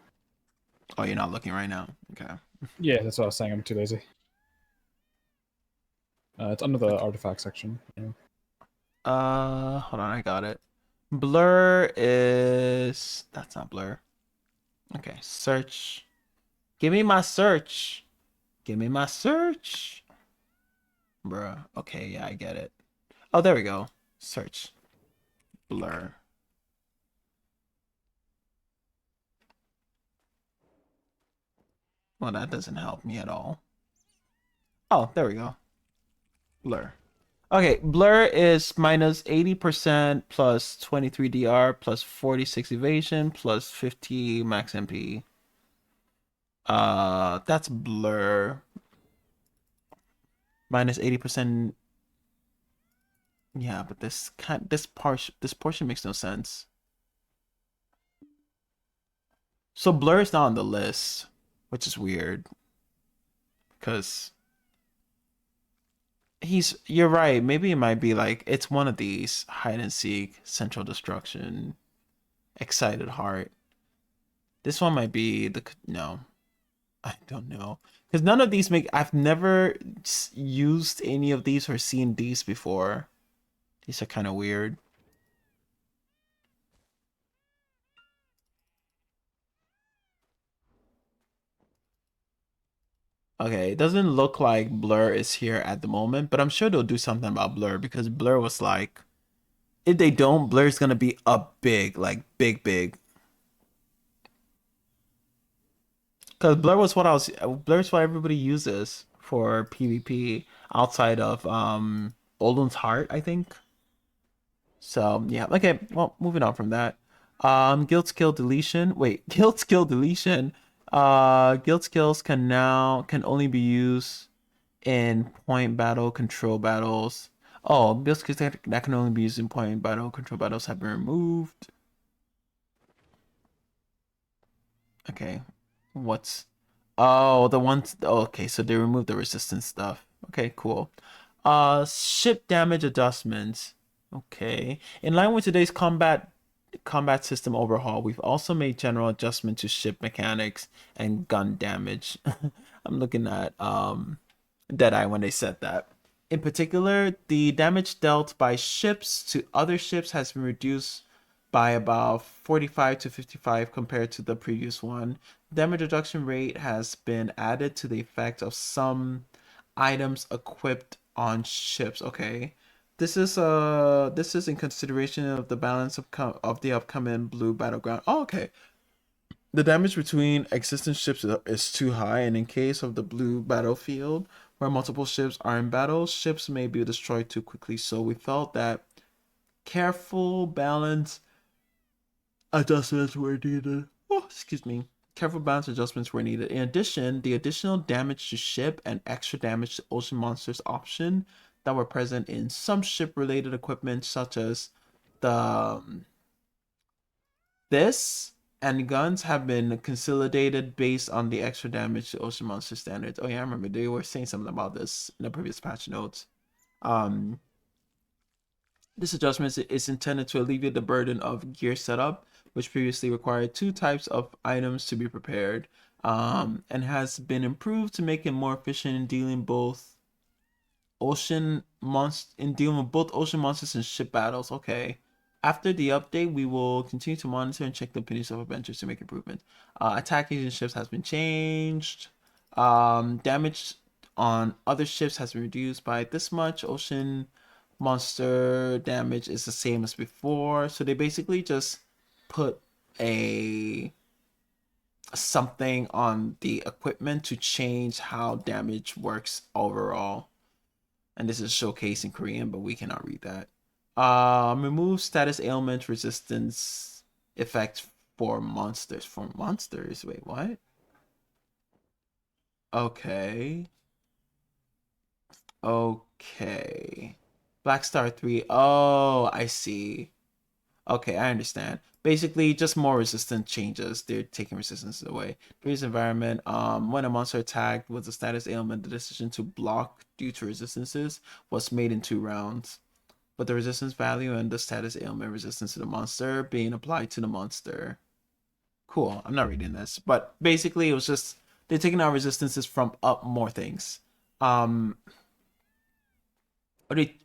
Oh, you're not looking right now. Okay. Yeah, that's what I was saying. I'm too lazy. It's under the artifact section. Yeah. Hold on, I got it. Blur is that's not blur. Okay, search. Give me my search. Give me my search. Bruh. Okay, yeah, I get it. Oh, there we go. Search. Blur. Well, that doesn't help me at all. Oh, there we go. Blur. Okay, blur is minus 80% plus 23 DR plus 46 evasion plus 50 max MP. That's blur. Minus 80%. Yeah, but this portion makes no sense. So blur is not on the list, which is weird. Because you're right. Maybe it might be like it's one of these hide and seek, central destruction, excited heart. This one might be no. I don't know. Because none of these I've never used any of these or seen these before. These are kind of weird. Okay, it doesn't look like Blur is here at the moment, but I'm sure they'll do something about Blur because Blur was like, if they don't, Blur is gonna be up big, like big. Because Blur's what everybody uses for PvP outside of Olden's Heart, I think. So yeah, okay. Well, moving on from that. Guild skill deletion. Wait, guild skill deletion. Guild skills can only be used in point battle control battles. Oh, guild skills that can only be used in point battle control battles have been removed. Okay, what's the ones? Okay, so they removed the resistance stuff. Okay, cool. Ship damage adjustments. Okay, in line with today's combat system overhaul, we've also made general adjustment to ship mechanics and gun damage. I'm looking at Deadeye when they said that. In particular, the damage dealt by ships to other ships has been reduced by about 45 to 55 compared to the previous one. Damage reduction rate has been added to the effect of some items equipped on ships. Okay. This is in consideration of the balance of the upcoming blue battleground. Oh, okay. The damage between existing ships is too high, and in case of the blue battlefield, where multiple ships are in battle, ships may be destroyed too quickly. So we felt that careful balance adjustments were needed. Oh, excuse me. Careful balance adjustments were needed. In addition, the additional damage to ship and extra damage to ocean monsters option that were present in some ship-related equipment, such as the this and guns, have been consolidated based on the extra damage to ocean monster standards. Oh yeah, I remember they were saying something about this in the previous patch notes. This adjustment is intended to alleviate the burden of gear setup, which previously required 2 types of items to be prepared, and has been improved to make it more efficient in dealing with both ocean monsters and ship battles. Okay. After the update, we will continue to monitor and check the opinions of adventures to make improvements. Attack agent ships has been changed. Damage on other ships has been reduced by this much. Ocean monster damage is the same as before. So they basically just put something on the equipment to change how damage works overall. And this is showcased in Korean, but we cannot read that. Remove status ailment resistance effect for monsters. For monsters? Wait, what? Okay. Okay. Black Star 3. Oh, I see. Okay, I understand. Basically, just more resistant changes. They're taking resistances away. Previous environment, when a monster attacked with a status ailment, the decision to block due to resistances was made in 2 rounds. But the resistance value and the status ailment resistance to the monster being applied to the monster. Cool. I'm not reading this. But basically, it was just, they're taking out resistances from up more things.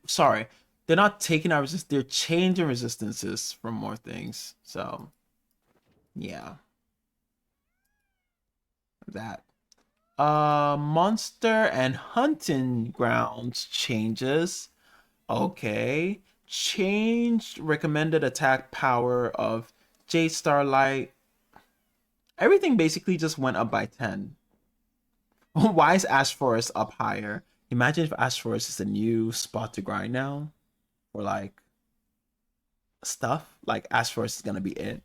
Sorry. They're not taking out resistance. They're changing resistances from more things. So, yeah. That. Monster and hunting grounds changes. Okay. Changed recommended attack power of Jade Starlight. Everything basically just went up by 10. Why is Ash Forest up higher? Imagine if Ash Forest is a new spot to grind now. Or like stuff. Like Ash Forest is gonna be it.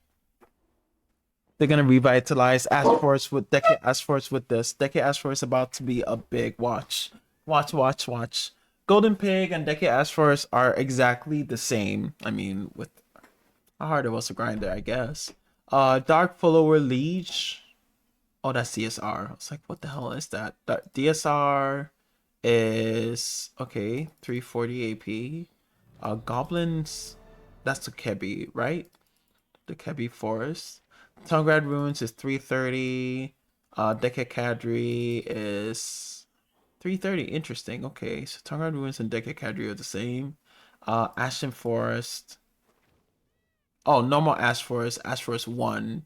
They're gonna revitalize Ash Forest with Decade Ash Forest with this. Decade Ash Forest about to be a big watch. Watch. Golden Pig and Decade Ash Forest are exactly the same. I mean, with how hard it was to grind there, I guess. Dark Follower Liege. Oh, that's DSR. I was like, what the hell is that? DSR is okay, 340 AP. Goblins, that's the Kebi, right? The Kebi Forest. Tongrad Ruins is 330. Decacadry is 330. Interesting. Okay, so Tongrad Ruins and Decacadry are the same. Ashen Forest. Oh, normal Ash Forest. Ash Forest 1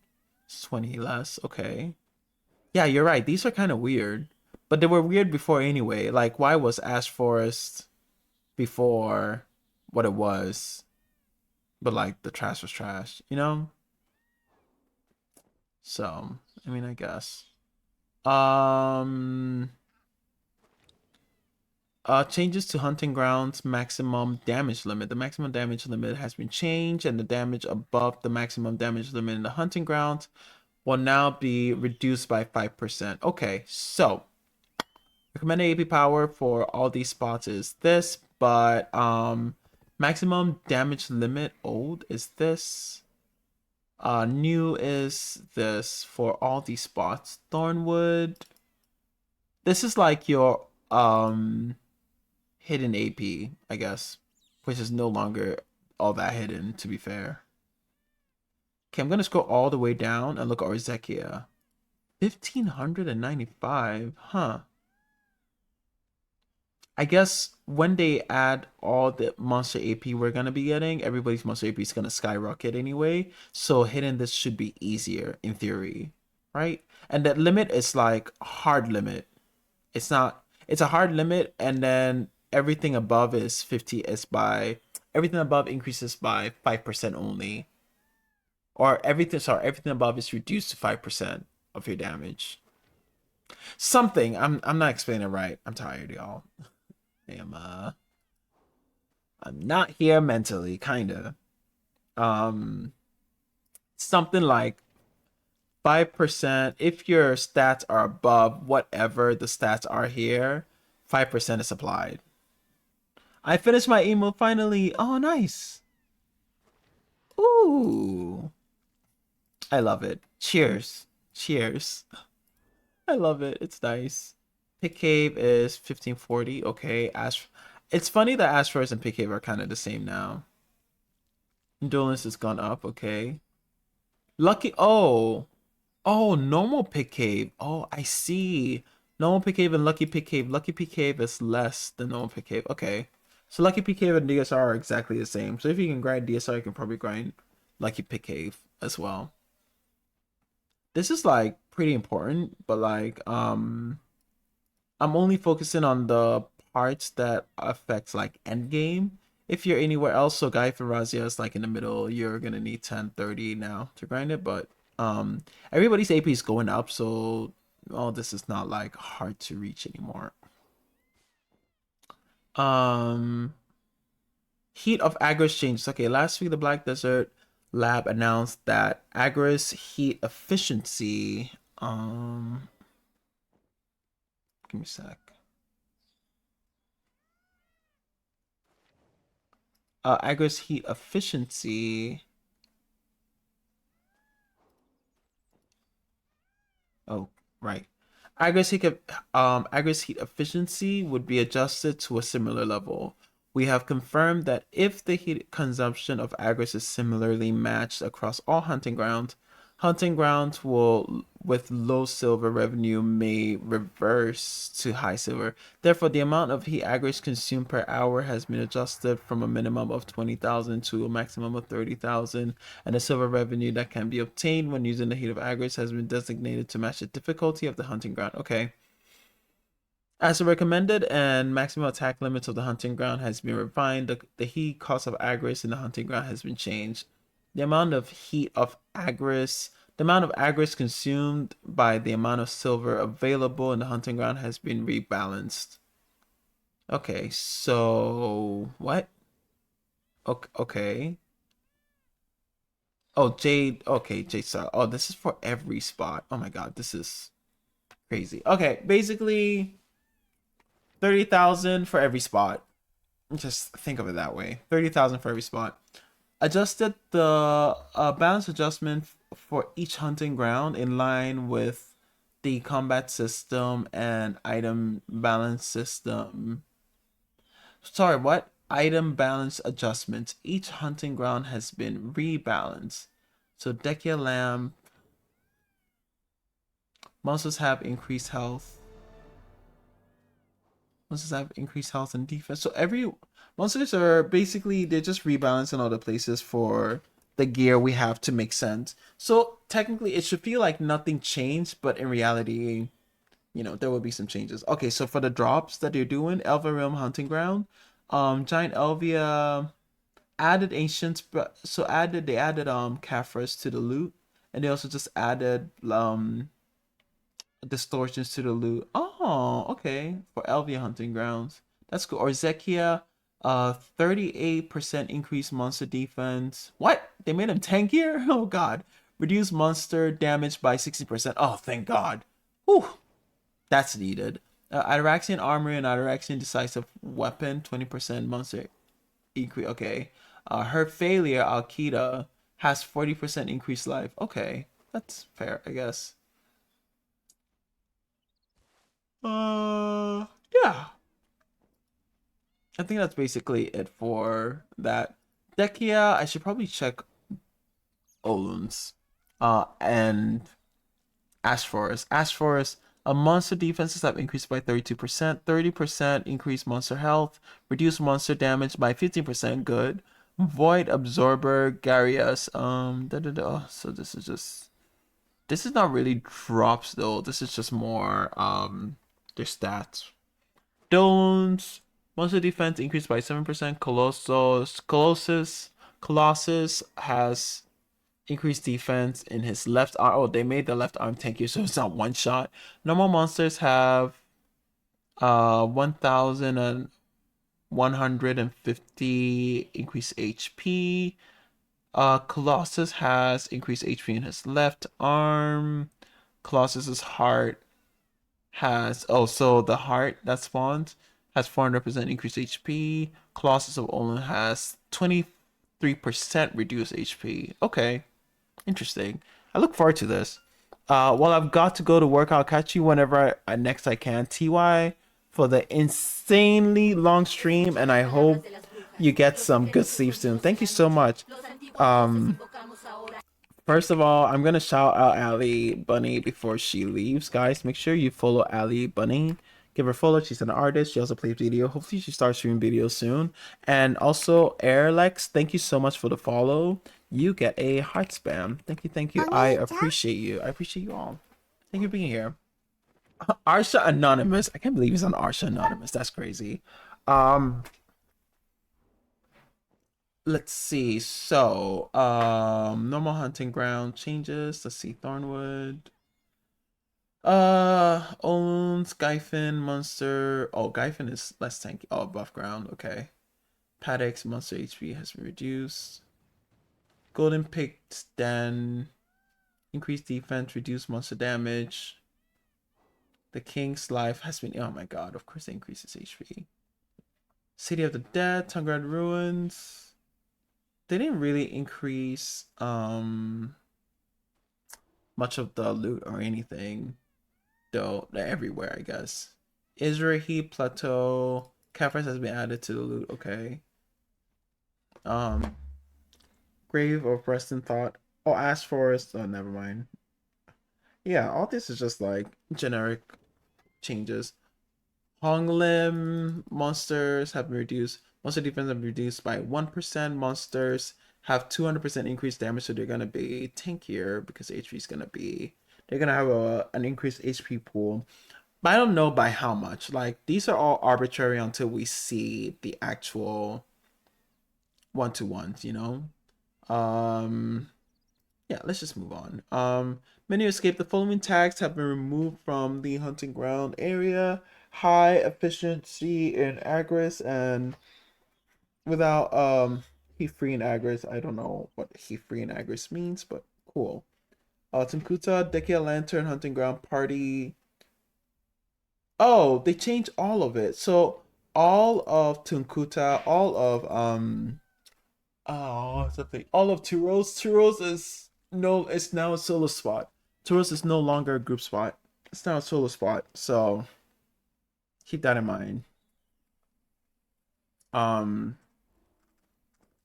is 20 less. Okay. Yeah, you're right. These are kind of weird. But they were weird before anyway. Like, why was Ash Forest before what it was? But, like, the trash was trash, you know? So, I mean, I guess. Changes to hunting grounds maximum damage limit. The maximum damage limit has been changed, and the damage above the maximum damage limit in the hunting grounds will now be reduced by 5%. Okay, so recommended AP power for all these spots is this, but maximum damage limit old is this. New is this for all these spots. Thornwood. This is like your hidden AP, I guess, which is no longer all that hidden, to be fair. Okay, I'm gonna scroll all the way down and look at Orzekia. 1595, huh? I guess when they add all the monster AP we're gonna be getting, everybody's monster AP is gonna skyrocket anyway. So hitting this should be easier in theory, right? And that limit is like hard limit. It's not. It's a hard limit, and then everything above is 50 is by everything above increases by 5% only, or everything above is reduced to 5% of your damage. Something. I'm not explaining it right. I'm tired, y'all. I'm not here mentally, kinda. Something like 5%. If your stats are above whatever the stats are here, 5% is applied. I finished my emote finally. Oh, nice. Ooh. I love it. Cheers. Cheers. I love it. It's nice. Pick Cave is 1540. Okay. It's funny that Astros and Pick Cave are kind of the same now. Indolence has gone up. Okay. Lucky. Oh. Oh, normal Pick Cave. Oh, I see. Normal Pick Cave and Lucky Pick Cave. Lucky Pick Cave is less than normal Pick Cave. Okay. So Lucky Pick Cave and DSR are exactly the same. So if you can grind DSR, you can probably grind Lucky Pick Cave as well. This is like pretty important, but like I'm only focusing on the parts that affects like end game. If you're anywhere else, so Guy Farazia is like in the middle, you're gonna need 1030 now to grind it, but everybody's AP is going up, so this is not like hard to reach anymore. Heat of Agris changes. Okay, last week the Black Desert Lab announced that Agris heat efficiency. Give me a sec. Agris heat efficiency Oh, right. Agris heat efficiency would be adjusted to a similar level. We have confirmed that if the heat consumption of Agris is similarly matched across all hunting grounds will with low silver revenue may reverse to high silver. Therefore, the amount of heat Agris consumed per hour has been adjusted from a minimum of 20,000 to a maximum of 30,000, and the silver revenue that can be obtained when using the heat of Agris has been designated to match the difficulty of the hunting ground. Okay. As the recommended and maximum attack limits of the hunting ground has been refined, the heat cost of Agris in the hunting ground has been changed. The amount of Agris consumed by the amount of silver available in the hunting ground has been rebalanced. Okay, so what? Okay. Oh, Jade. Okay, Jade Star. Oh, this is for every spot. Oh my god, this is crazy. Okay, basically 30,000 for every spot. Just think of it that way. 30,000 for every spot. Adjusted the balance adjustment for each hunting ground in line with the combat system and item balance system. Sorry, what? Item balance adjustments. Each hunting ground has been rebalanced. So Dekia Lamb. Monsters have increased health. Monsters have increased health and defense. So every monsters are basically, they're just rebalancing all the places for the gear we have to make sense. So technically it should feel like nothing changed, but in reality, you know, there will be some changes. Okay, so for the drops that they're doing, Elva Realm Hunting Ground, Giant Elvia added ancients, but so they added Caphras to the loot, and they also just added distortions to the loot. Oh, okay. For Elvia Hunting Grounds. That's cool. Or Zekia, 38% increased monster defense. What? They made him tankier? Oh god. Reduce monster damage by 60%. Oh, thank god. Whew. That's needed. Ataraxian armor and Ataraxian decisive weapon, 20% monster increase. Okay. Her failure, Alkida, has 40% increased life. Okay. That's fair, I guess. Yeah. I think that's basically it for that. Dekia, I should probably check Olun's. And Ash Forest. Ash Forest, monster defenses have increased by 32%, 30% increased monster health, reduce monster damage by 15%, good. Void Absorber, Garius, so this is not really drops though, this is just more, their stats. Stones, monster defense increased by 7%. Colossus has increased defense in his left arm. Oh, they made the left arm tankier, so it's not one shot. Normal monsters have 1,150 increased HP. Colossus has increased HP in his left arm. Colossus's heart has also the heart that spawns has 400% increased HP. Colossus of Olin has 23% reduced HP. Okay, interesting. I look forward to this. Well, I've got to go to work. I'll catch you whenever next I can. TY for the insanely long stream, and I hope you get some good sleep soon. Thank you so much. First of all, I'm gonna shout out Ali Bunny before she leaves. Guys, make sure you follow Ali Bunny. Give her a follow. She's an artist. She also plays video. Hopefully she starts streaming videos soon. And also Airlex, thank you so much for the follow. You get a heart spam. Thank you, thank you. I appreciate you. I appreciate you all. Thank you for being here. Arsha Anonymous. I can't believe he's on Arsha Anonymous. That's crazy. Let's see. So, normal hunting ground changes. Let's see. Thornwood. Owns Gyfin monster. Oh, Gyfin is less tanky. Oh, buff ground. Okay. Paddocks monster HP has been reduced. Golden Picked Den. Increased defense, reduced monster damage. The King's life has been. Oh my god, of course it increases HP. City of the Dead, Tungrad Ruins. They didn't really increase much of the loot or anything, though. They're everywhere, I guess. Israel Plateau. Campfires has been added to the loot. Okay. Grave of Rest in Thought. Oh, Ash Forest. Oh, never mind. Yeah, all this is just like generic changes. Honglim monsters have been reduced. Monster defense have been reduced by 1%. Monsters have 200% increased damage, so they're gonna be tankier because HP is gonna be. They're gonna have an increased HP pool, but I don't know by how much. Like these are all arbitrary until we see the actual one-to-ones. Yeah, let's just move on. Menu escape. The following tags have been removed from the hunting ground area. High efficiency in Agris and without heat free in Agris. I don't know what heat free in Agris means, but cool. Tunkuta, Decade Lantern, Hunting Ground Party. Oh, they changed all of it. So all of Tunkuta, all of something. All of Turos. Turos is no. It's now a solo spot. Turos is no longer a group spot. It's now a solo spot. So keep that in mind.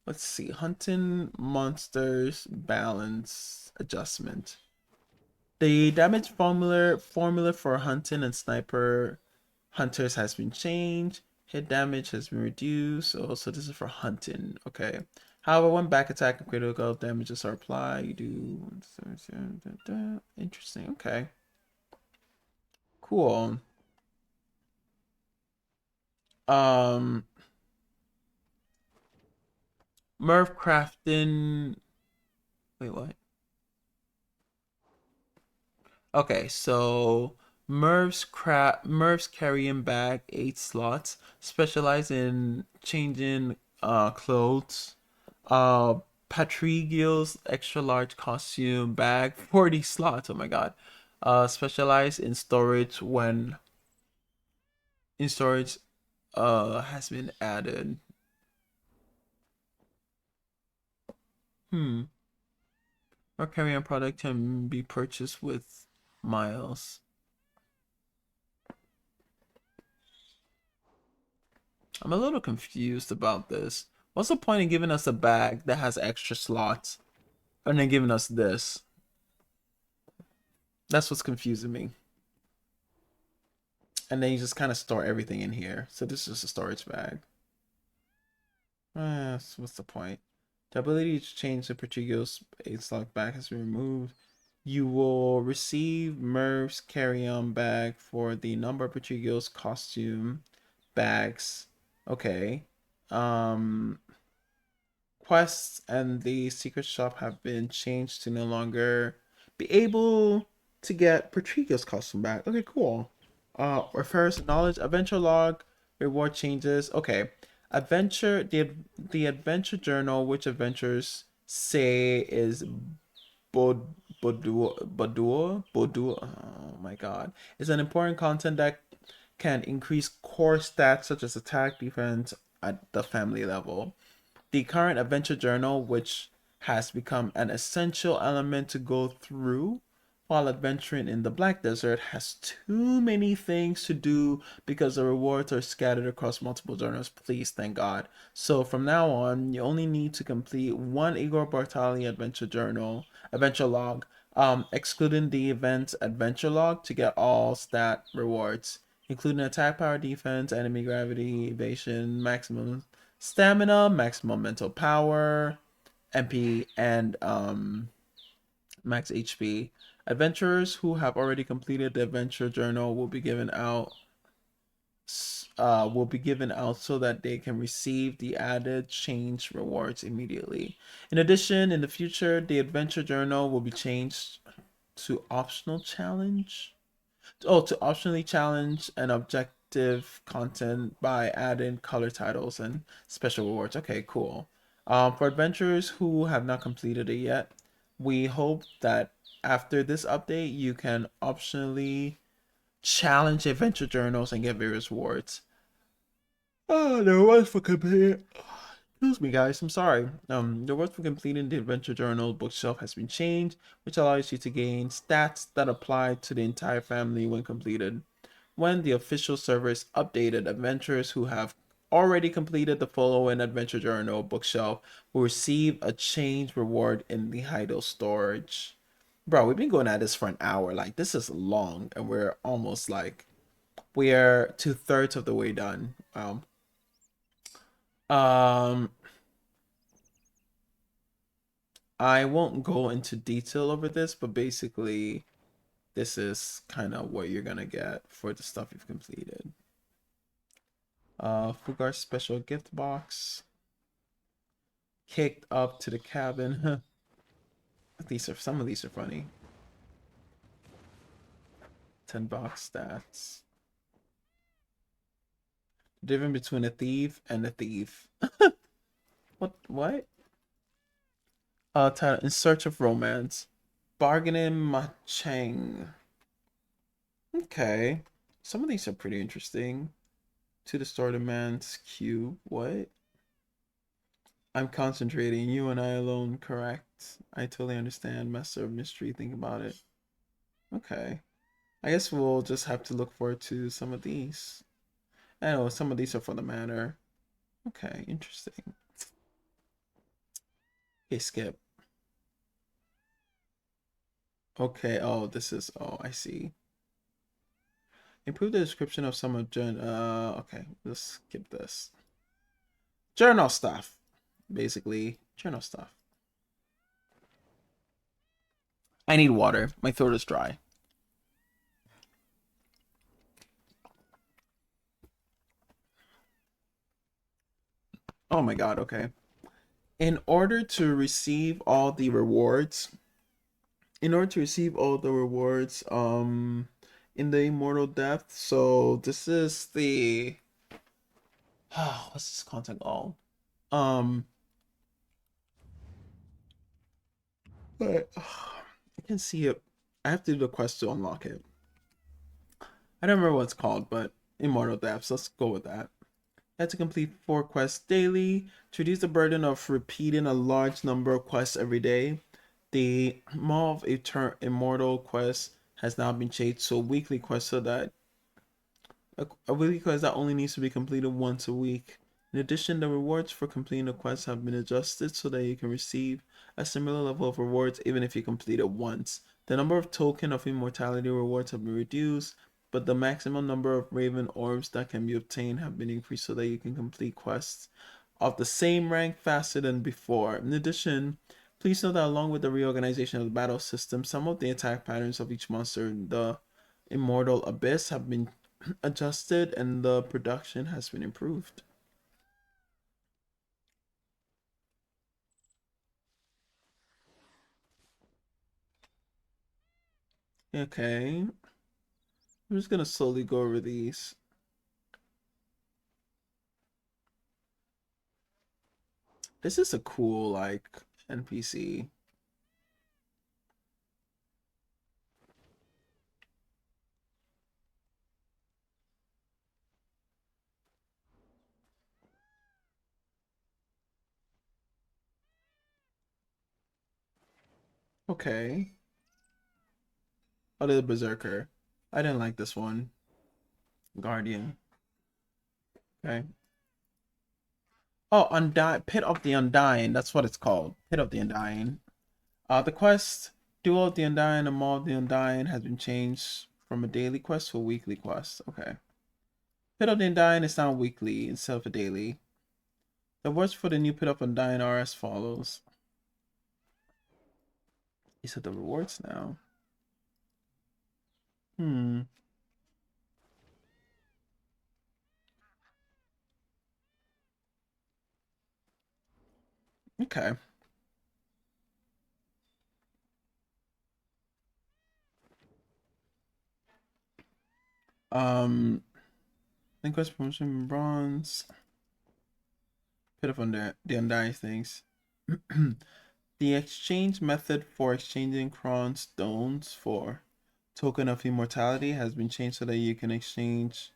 Let's see. Hunting monsters balance adjustment. The damage formula for hunting and sniper hunters has been changed. Hit damage has been reduced. So this is for hunting. Okay. However, when back attack and critical damages are applied, you do. Interesting. Okay. Cool. Merv Crafton. Wait, what? Okay, so Merv's carrying bag 8 slots, specialize in changing clothes. Patrigio's extra large costume bag 40 slots. Oh my god. Specialize in storage when has been added. Or carry-on product can be purchased with miles. I'm a little confused about this. What's the point in giving us a bag that has extra slots and then giving us this? That's what's confusing me. And then you just kind of store everything in here. So this is just a storage bag. So what's the point? The ability to change the Portugal's 8 slot bag has been removed. You will receive Merv's carry-on bag for the number of Portugal's costume bags. Okay. Quests and the secret shop have been changed to no longer be able to get Patricia's costume back. Okay, cool. Refers knowledge, adventure log, reward changes. Okay. Adventure, the adventure journal, which adventures say is Bodur. Oh my god. It's an important content that can increase core stats such as attack, defense at the family level. The current adventure journal, which has become an essential element to go through while adventuring in the Black Desert, has too many things to do because the rewards are scattered across multiple journals. Please, thank God. So from now on, you only need to complete one Igor Bartali adventure log, excluding the event adventure log to get all stat rewards, including attack power, defense, enemy gravity, evasion, maximum stamina, maximum mental power, MP, and max HP. Adventurers who have already completed the adventure journal will be given out so that they can receive the added change rewards immediately. In addition, in the future, the adventure journal will be changed to optional challenge. To optionally challenge an objective content by adding color titles and special rewards. Okay, cool. For adventurers who have not completed it yet, we hope that after this update, you can optionally challenge adventure journals and get various rewards. Oh, the rewards for completing Excuse me, guys. I'm sorry. The reward for completing the adventure journal bookshelf has been changed, which allows you to gain stats that apply to the entire family when completed. When the official server is updated, adventurers who have already completed the following adventure journal bookshelf will receive a change reward in the Heidel storage. Bro, we've been going at this for an hour. Like, this is long, and we're almost like we're 2/3 of the way done. Um, I won't go into detail over this, but basically, this is kind of what you're gonna get for the stuff you've completed. Fugar special gift box. Kicked up to the cabin. Some of these are funny. 10 box stats. The difference between a thief and a thief. What? Title, In Search of Romance. Bargaining Machang. Okay. Some of these are pretty interesting. To the store demands cube. What? I'm concentrating. You and I alone, correct? I totally understand. Master of Mystery. Think about it. Okay. I guess we'll just have to look forward to some of these. I know some of these are for the manor. Okay, interesting. Okay, skip. Okay, oh, this is, oh, I see. Improve the description of some of okay, let's skip this. Journal stuff. Basically, journal stuff. I need water. My throat is dry. Oh my god, okay. In order to receive all the rewards, in the immortal depth, so this is the what's this content called? But I can see it. I have to do the quest to unlock it. I don't remember what it's called, but immortal depths. Let's go with that. I had to complete 4 quests daily to reduce the burden of repeating a large number of quests every day. The Maw of Immortal quest has now been changed to a weekly quest, so that a weekly quest that only needs to be completed once a week. In addition, the rewards for completing the quest have been adjusted so that you can receive a similar level of rewards even if you complete it once. The number of token of immortality rewards have been reduced, but the maximum number of raven orbs that can be obtained have been increased so that you can complete quests of the same rank faster than before. In addition, please note that along with the reorganization of the battle system, some of the attack patterns of each monster in the Immortal Abyss have been adjusted and the production has been improved. Okay. I'm just gonna slowly go over these. This is a cool, like, NPC. Okay. Oh, the Berserker. I didn't like this one. Guardian. Okay. Oh, Pit of the Undying. That's what it's called. Pit of the Undying. The quest, Duel of the Undying and Maw of the Undying has been changed from a daily quest to a weekly quest. Okay. Pit of the Undying is now weekly instead of a daily. The words for the new Pit of Undying are as follows. These are the rewards now. Okay. Quest promotion bronze. Pit of the Undying things. The exchange method for exchanging Cron stones for token of immortality has been changed so that you can exchange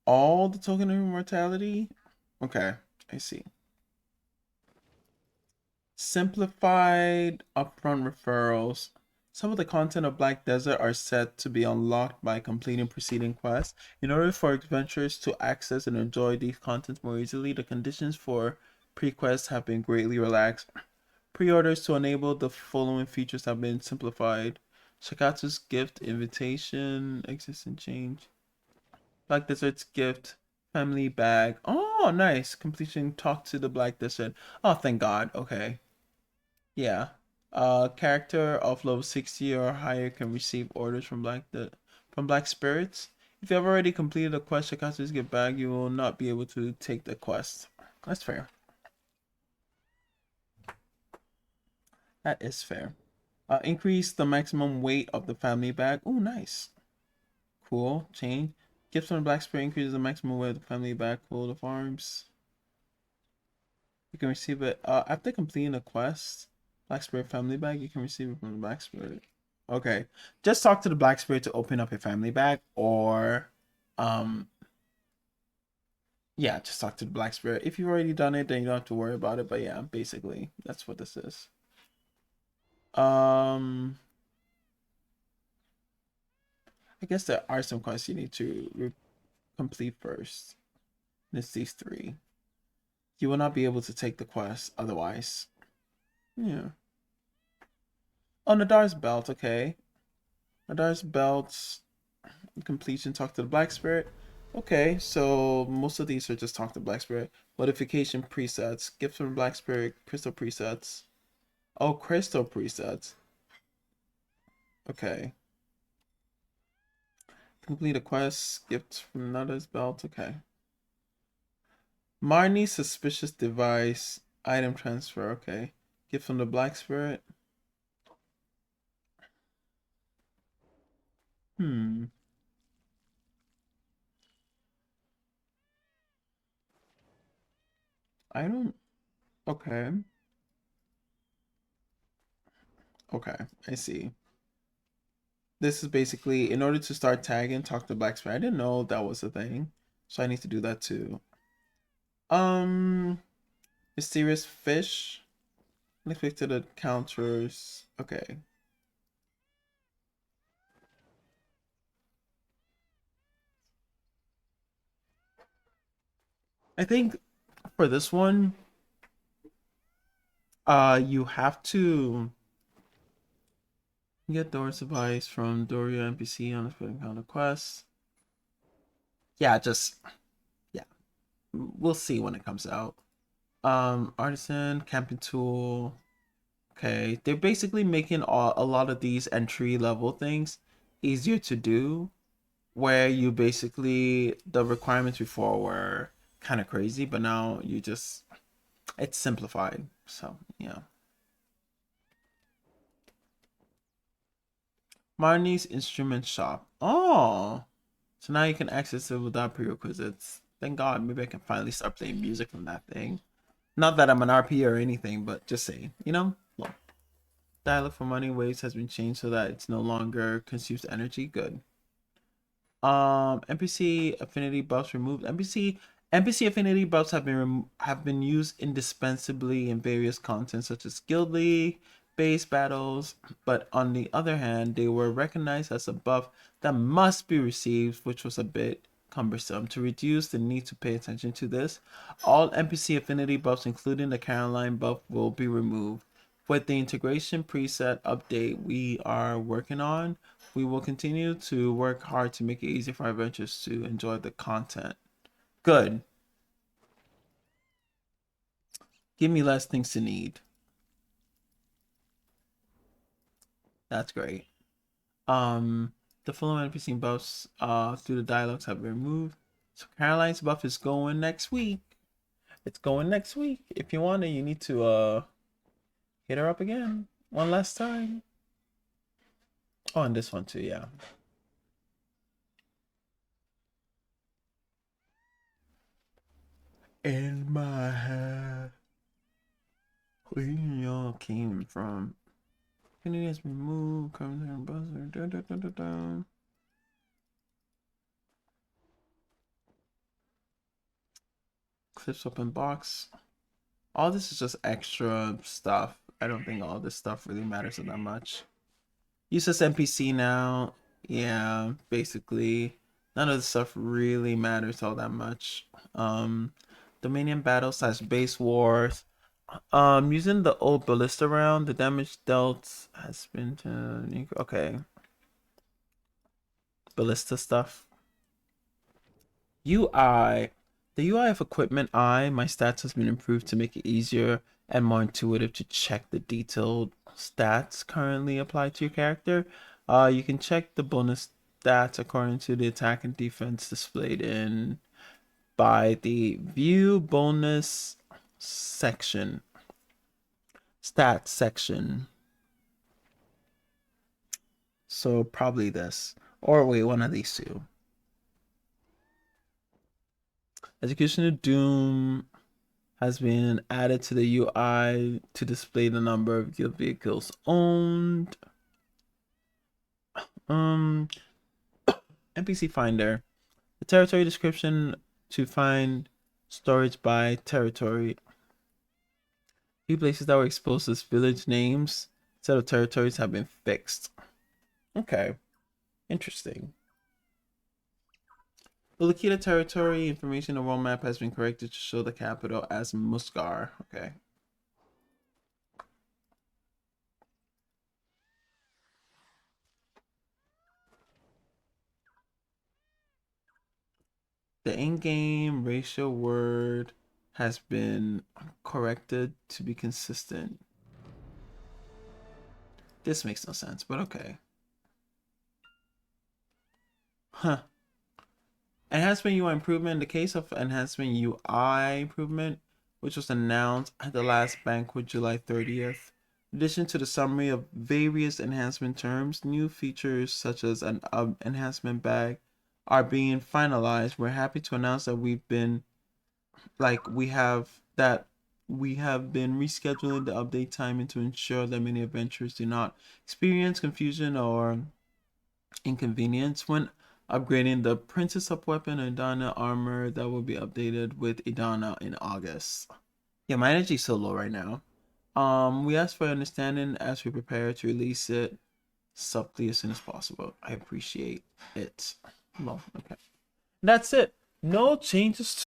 all the token of immortality. Okay, I see. Simplified upfront referrals. Some of the content of Black Desert are set to be unlocked by completing preceding quests. In order for adventurers to access and enjoy these contents more easily, the conditions for pre-quests have been greatly relaxed. Pre-orders to enable the following features have been simplified. Shikatsu's gift, invitation, existing change. Black Desert's gift, family bag. Oh, nice. Completion, talk to the Black Desert. Oh, thank God. Okay. Yeah. Character of level 60 or higher can receive orders from Black Spirits. If you have already completed a quest, Shikatsu's gift bag, you will not be able to take the quest. That's fair. That is fair. Increase the maximum weight of the family bag. Oh, nice. Cool. Change. Gifts from the Black Spirit increases the maximum weight of the family bag. Cool. The farms. You can receive it after completing a quest. Black Spirit family bag. You can receive it from the Black Spirit. Okay. Just talk to the Black Spirit to open up a family bag, or yeah, just talk to the Black Spirit. If you've already done it, then you don't have to worry about it. But yeah, basically, that's what this is. I guess there are some quests you need to complete first. It's these 3. You will not be able to take the quest otherwise. Yeah. Oh, Nadar's belt. Okay. Nadar's belts. Completion. Talk to the Black Spirit. Okay, so most of these are just talk to Black Spirit. Modification presets. Gift from Black Spirit. Crystal presets. Oh, crystal presets. Okay. Complete a quest. Gift from Nadar's belt. Okay. Marnie's suspicious device. Item transfer. Okay. Gift from the Black Spirit. I don't. Okay. Okay. I see. This is basically in order to start tagging, talk to Black Spirit. I didn't know that was a thing, so I need to do that too. Mysterious fish. Unexpected encounters. Okay. I think for this one, you have to get Doris advice from Doria NPC on the encounter quest. Yeah, yeah. We'll see when it comes out. Artisan, camping tool. Okay, they're basically making a lot of these entry level things easier to do, where you basically, the requirements before were kind of crazy, but now it's simplified. So yeah. Marnie's instrument shop. Oh, so now you can access it without prerequisites. Thank God, maybe I can finally start playing music from that thing. Not that I'm an RP or anything, but just saying, look. Dialogue for money waves has been changed so that it's no longer consumes energy. Good. NPC affinity buffs removed. NPC affinity buffs have been used indispensably in various contents such as Guild League, base battles, but on the other hand, they were recognized as a buff that must be received, which was a bit cumbersome. To reduce the need to pay attention to this, all NPC affinity buffs, including the Caroline buff, will be removed. With the integration preset update we are working on, we will continue to work hard to make it easy for our adventurers to enjoy the content. Good. Give me less things to need. That's great. The following NPC buffs through the dialogues have been removed. So Caroline's buff is going next week. It's going next week. If you want it, you need to hit her up again one last time. Oh, and this one too, yeah. In my head, where y'all came from? Infinity has removed. Comes buzzer. Da, da, da, da, da. Clips open box. All this is just extra stuff. I don't think all this stuff really matters that much. Useless NPC now. Yeah, basically. None of the stuff really matters all that much. Dominion battle / base wars. Using the old ballista round, the damage dealt has been to, okay. Ballista stuff. UI. The UI of equipment my stats has been improved to make it easier and more intuitive to check the detailed stats currently applied to your character. You can check the bonus stats according to the attack and defense displayed in by the view bonus section. Stats section. So probably this. Or wait, one of these two. Execution of Doom has been added to the UI to display the number of your vehicles owned. NPC Finder. The territory description to find storage by territory. Few places that were exposed as village names instead of territories have been fixed. Okay. Interesting. The Lakita territory information on the world map has been corrected to show the capital as Musgar. Okay. The in-game racial word has been corrected to be consistent. This makes no sense, but okay. Huh. Enhancement UI improvement. In the case of enhancement UI improvement, which was announced at the last banquet July 30th, in addition to the summary of various enhancement terms, new features such as an enhancement bag are being finalized. We're happy to announce that we have been rescheduling the update timing to ensure that many adventurers do not experience confusion or inconvenience when upgrading the Princess Up weapon and Idana armor that will be updated with Idana in August. Yeah, my energy is so low right now. We ask for understanding as we prepare to release it subtly as soon as possible. I appreciate it. Well, okay. That's it. No changes